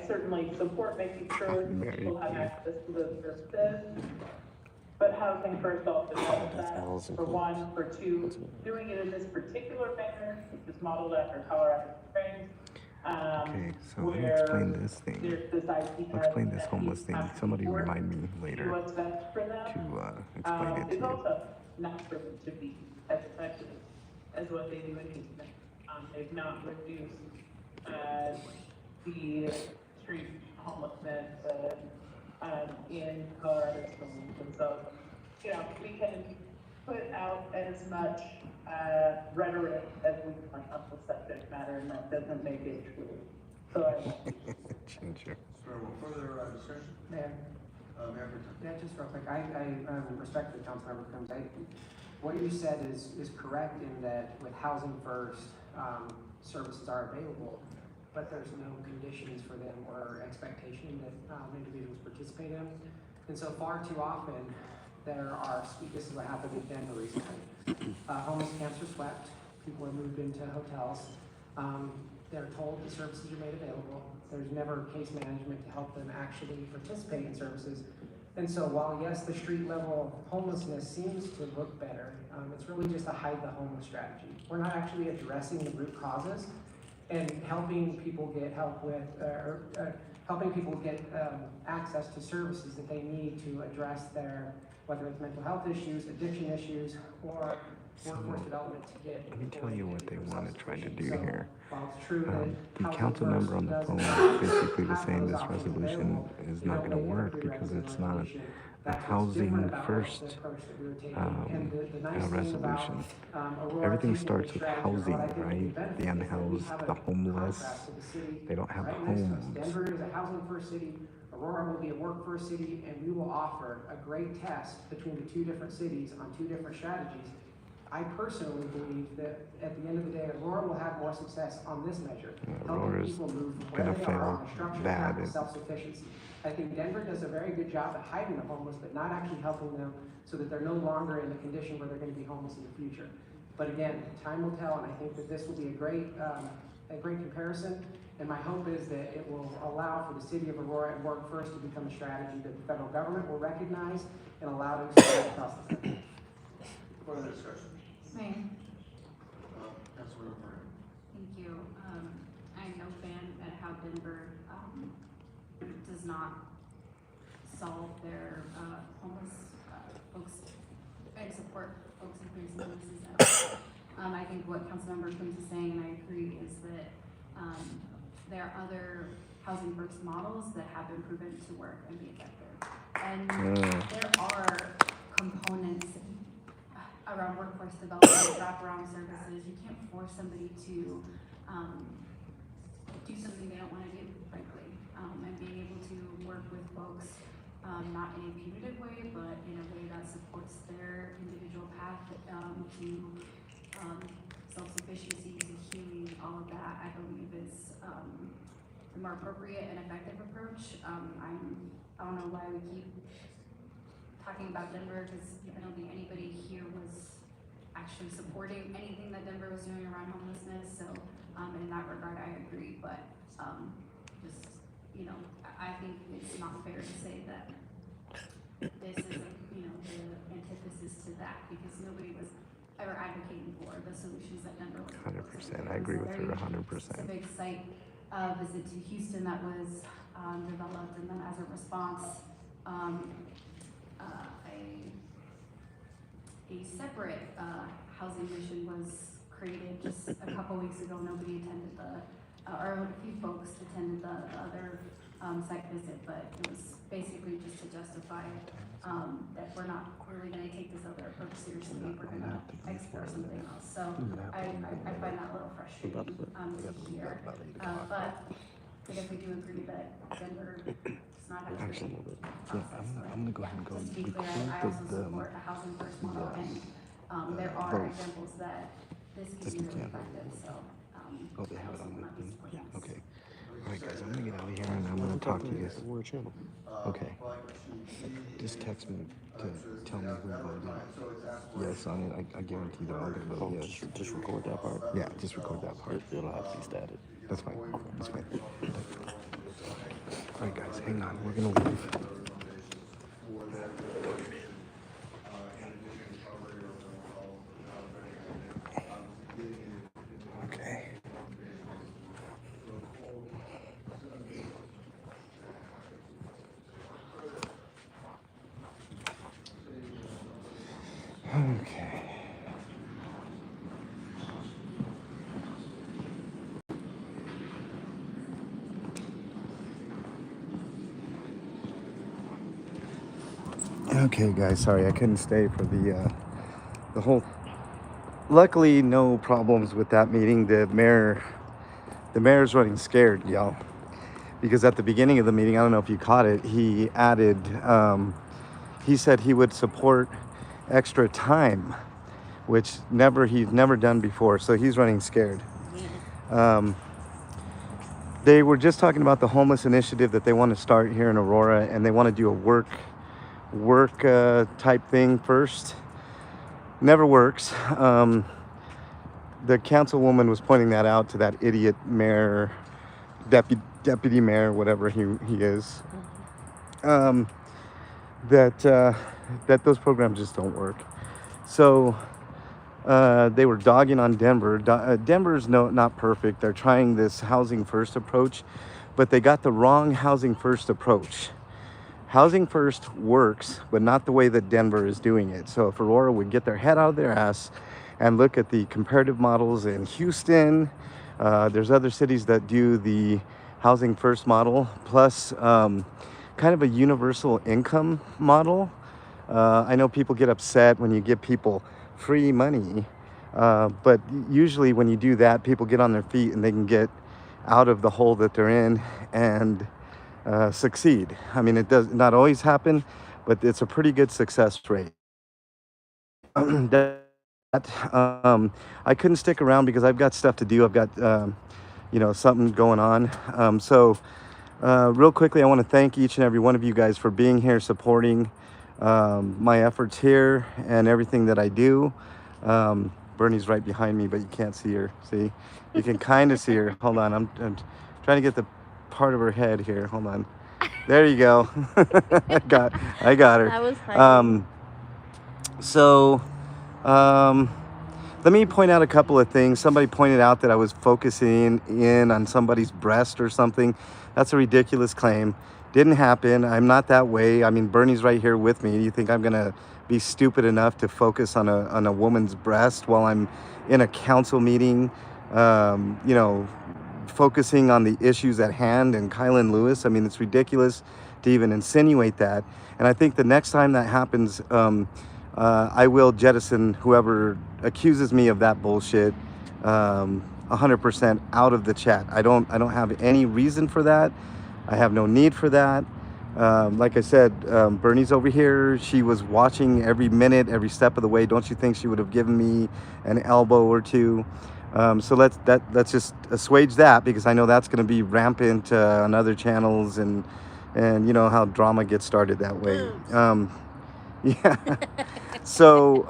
certainly support making sure people have access to those services. But Housing First also does that, for one. For two, doing it in this particular manner, which is modeled after Colorado Springs. Okay, so let me explain this thing. I'll explain this homeless thing. Somebody remind me later what's best for them. to explain it to It's you. also not proven to be as effective as what they do in Houston. They've not reduced the street homelessness in Colorado schools. And so, you know, we can put out as much rhetoric as we want on the subject matter, and that doesn't make it true. So Ginger. So, further discussion? Mayor? Mayor Pro Tem. Yeah, just real quick, I respect the Councilmember Coombs. What you said is correct in that with Housing First, services are available, but there's no conditions for them or expectation that individuals participate in. And so far too often, this is what happened in Denver recently. Homeless camps are swept, people are moved into hotels. They're told the services are made available. There's never case management to help them actually participate in services. And so while yes, the street level homelessness seems to look better, it's really just a hide the homeless strategy. We're not actually addressing the root causes and helping people get help with, helping people get access to services that they need to address their, whether it's mental health issues, addiction issues, or workforce development to get. Let me tell you what they want to try to do here. While it's true The that council member on the phone is basically saying this resolution is not going to work because it's not a housing first resolution. Everything starts with housing, right? The unhoused, the homeless, they don't have homes. Denver is a housing first city. Aurora will be a work first city, and we will offer a great test between the two different cities on two different strategies. I personally believe that at the end of the day, Aurora will have more success on this measure, helping people move from where they are on a structured path to self-sufficiency. I think Denver does a very good job at hiding the homeless, but not actually helping them so that they're no longer in the condition where they're going to be homeless in the future. But again, time will tell, and I think that this will be a great comparison. And my hope is that it will allow for the city of Aurora and Work First to become a strategy that the federal government will recognize and allow to expand across the country. Further discussion? Mayor. Councilmember Pro Tem. Thank you. I'm no fan at how Denver does not solve their homeless folks and support folks experiencing homelessness. I think what Councilmember Coombs is saying, and I agree, is that there are other housing first models that have been proven to work and be effective. And there are components around workforce development, wraparound services. You can't force somebody to do something they don't want to do, frankly. And being able to work with folks, not in a punitive way, but in a way that supports their individual path to self-sufficiency, to healing, all of that, I believe is the more appropriate and effective approach. I don't know why we keep talking about Denver, because I don't think anybody here was actually supporting anything that Denver was doing around homelessness. So in that regard, I agree. But just, you know, I think it's not fair to say that this is, the antithesis to that, because nobody was ever advocating for the solutions that Denver was. 100%. I agree with her 100%. Specific site visit to Houston that was developed, and then as a response, a separate housing mission was created just a couple weeks ago. Nobody attended or a few folks attended the other site visit, but it was basically just to justify that we're not really going to take this other approach seriously. We're going to explore something else. So I find that a little frustrating to hear. But I guess we do agree that Denver does not have a Actually, yeah, I'm gonna go ahead and go. to be clear, I also support a housing first model, and there are examples that this can be really effective. So oh, they have it on the thing? Yeah. Okay. All right, guys, I'm gonna get out of here and I'm gonna talk to you guys. We're a channel. Okay. Just text me to tell me who voted yes on it. I guarantee they're all gonna vote yes. Just record that part. Yeah, just record that part. It'll have to be stated. That's fine. That's fine. All right, guys, hang on. We're gonna leave. Okay. Okay. Okay, guys, sorry I couldn't stay for the whole. Luckily, no problems with that meeting. The mayor's running scared, y'all, because at the beginning of the meeting, I don't know if you caught it, he added, he said he would support extra time, which he's never done before. So he's running scared. They were just talking about the homeless initiative that they want to start here in Aurora, and they want to do a work type thing first. Never works. The councilwoman was pointing that out to that idiot mayor, deputy mayor, whatever he is. That those programs just don't work. So they were dogging on Denver. Denver's not perfect. They're trying this housing first approach, but they got the wrong housing first approach. Housing first works, but not the way that Denver is doing it. So if Aurora would get their head out of their ass and look at the comparative models in Houston, there's other cities that do the housing first model, plus kind of a universal income model. I know people get upset when you give people free money, but usually when you do that, people get on their feet and they can get out of the hole that they're in and succeed. I mean, it does not always happen, but it's a pretty good success rate. I couldn't stick around because I've got stuff to do. I've got something going on. So real quickly, I want to thank each and every one of you guys for being here, supporting my efforts here and everything that I do. Bernie's right behind me, but you can't see her. See, you can kind of see her. Hold on, I'm trying to get the part of her head here. Hold on. There you go. I got her. That was funny. Let me point out a couple of things. Somebody pointed out that I was focusing in on somebody's breast or something. That's a ridiculous claim. Didn't happen. I'm not that way. I mean, Bernie's right here with me. You think I'm gonna be stupid enough to focus on a woman's breast while I'm in a council meeting, focusing on the issues at hand and Kylan Lewis? I mean, it's ridiculous to even insinuate that. And I think the next time that happens, I will jettison whoever accuses me of that bullshit 100% out of the chat. I don't have any reason for that. I have no need for that. Like I said, Bernie's over here. She was watching every minute, every step of the way. Don't you think she would have given me an elbow or two? So let's just assuage that, because I know that's going to be rampant on other channels, and you know how drama gets started that way. Yeah. So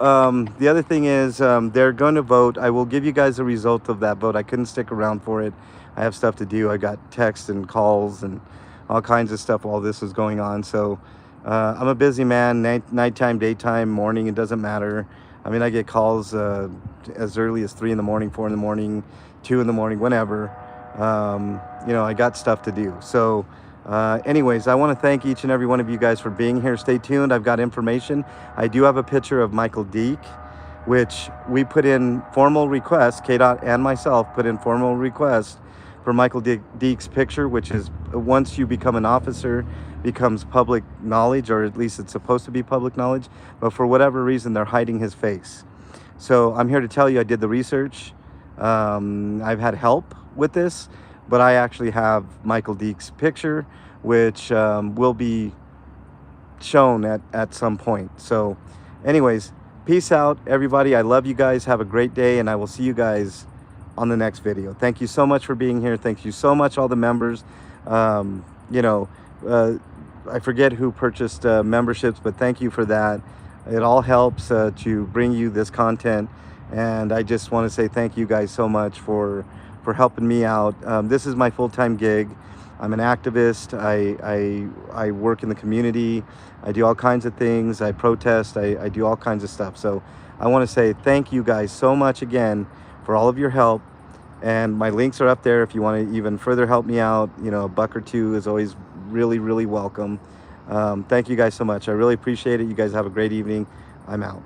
the other thing is, they're going to vote. I will give you guys the result of that vote. I couldn't stick around for it. I have stuff to do. I got texts and calls and all kinds of stuff while this was going on. So I'm a busy man, nighttime, daytime, morning, it doesn't matter. I mean, I get calls as early as 3 in the morning, 4 in the morning, 2 in the morning, whenever. I got stuff to do. So anyways, I want to thank each and every one of you guys for being here. Stay tuned. I've got information. I do have a picture of Michael Deek, which we put in formal requests. KDOT and myself put in formal requests for Michael Deek's picture, which is, once you become an officer, becomes public knowledge, or at least it's supposed to be public knowledge. But for whatever reason, they're hiding his face. So I'm here to tell you I did the research. I've had help with this, but I actually have Michael Deek's picture, which will be shown at some point. So anyways, peace out, everybody. I love you guys. Have a great day, and I will see you guys on the next video. Thank you so much for being here. Thank you so much, all the members. I forget who purchased memberships, but thank you for that. It all helps to bring you this content, and I just want to say thank you guys so much for helping me out. This is my full-time gig. I'm an activist. I work in the community. I do all kinds of things. I protest. I do all kinds of stuff. So I want to say thank you guys so much again for all of your help. And my links are up there if you want to even further help me out. You know, $1 or $2 is always really, really welcome. Thank you guys so much. I really appreciate it. You guys have a great evening. I'm out.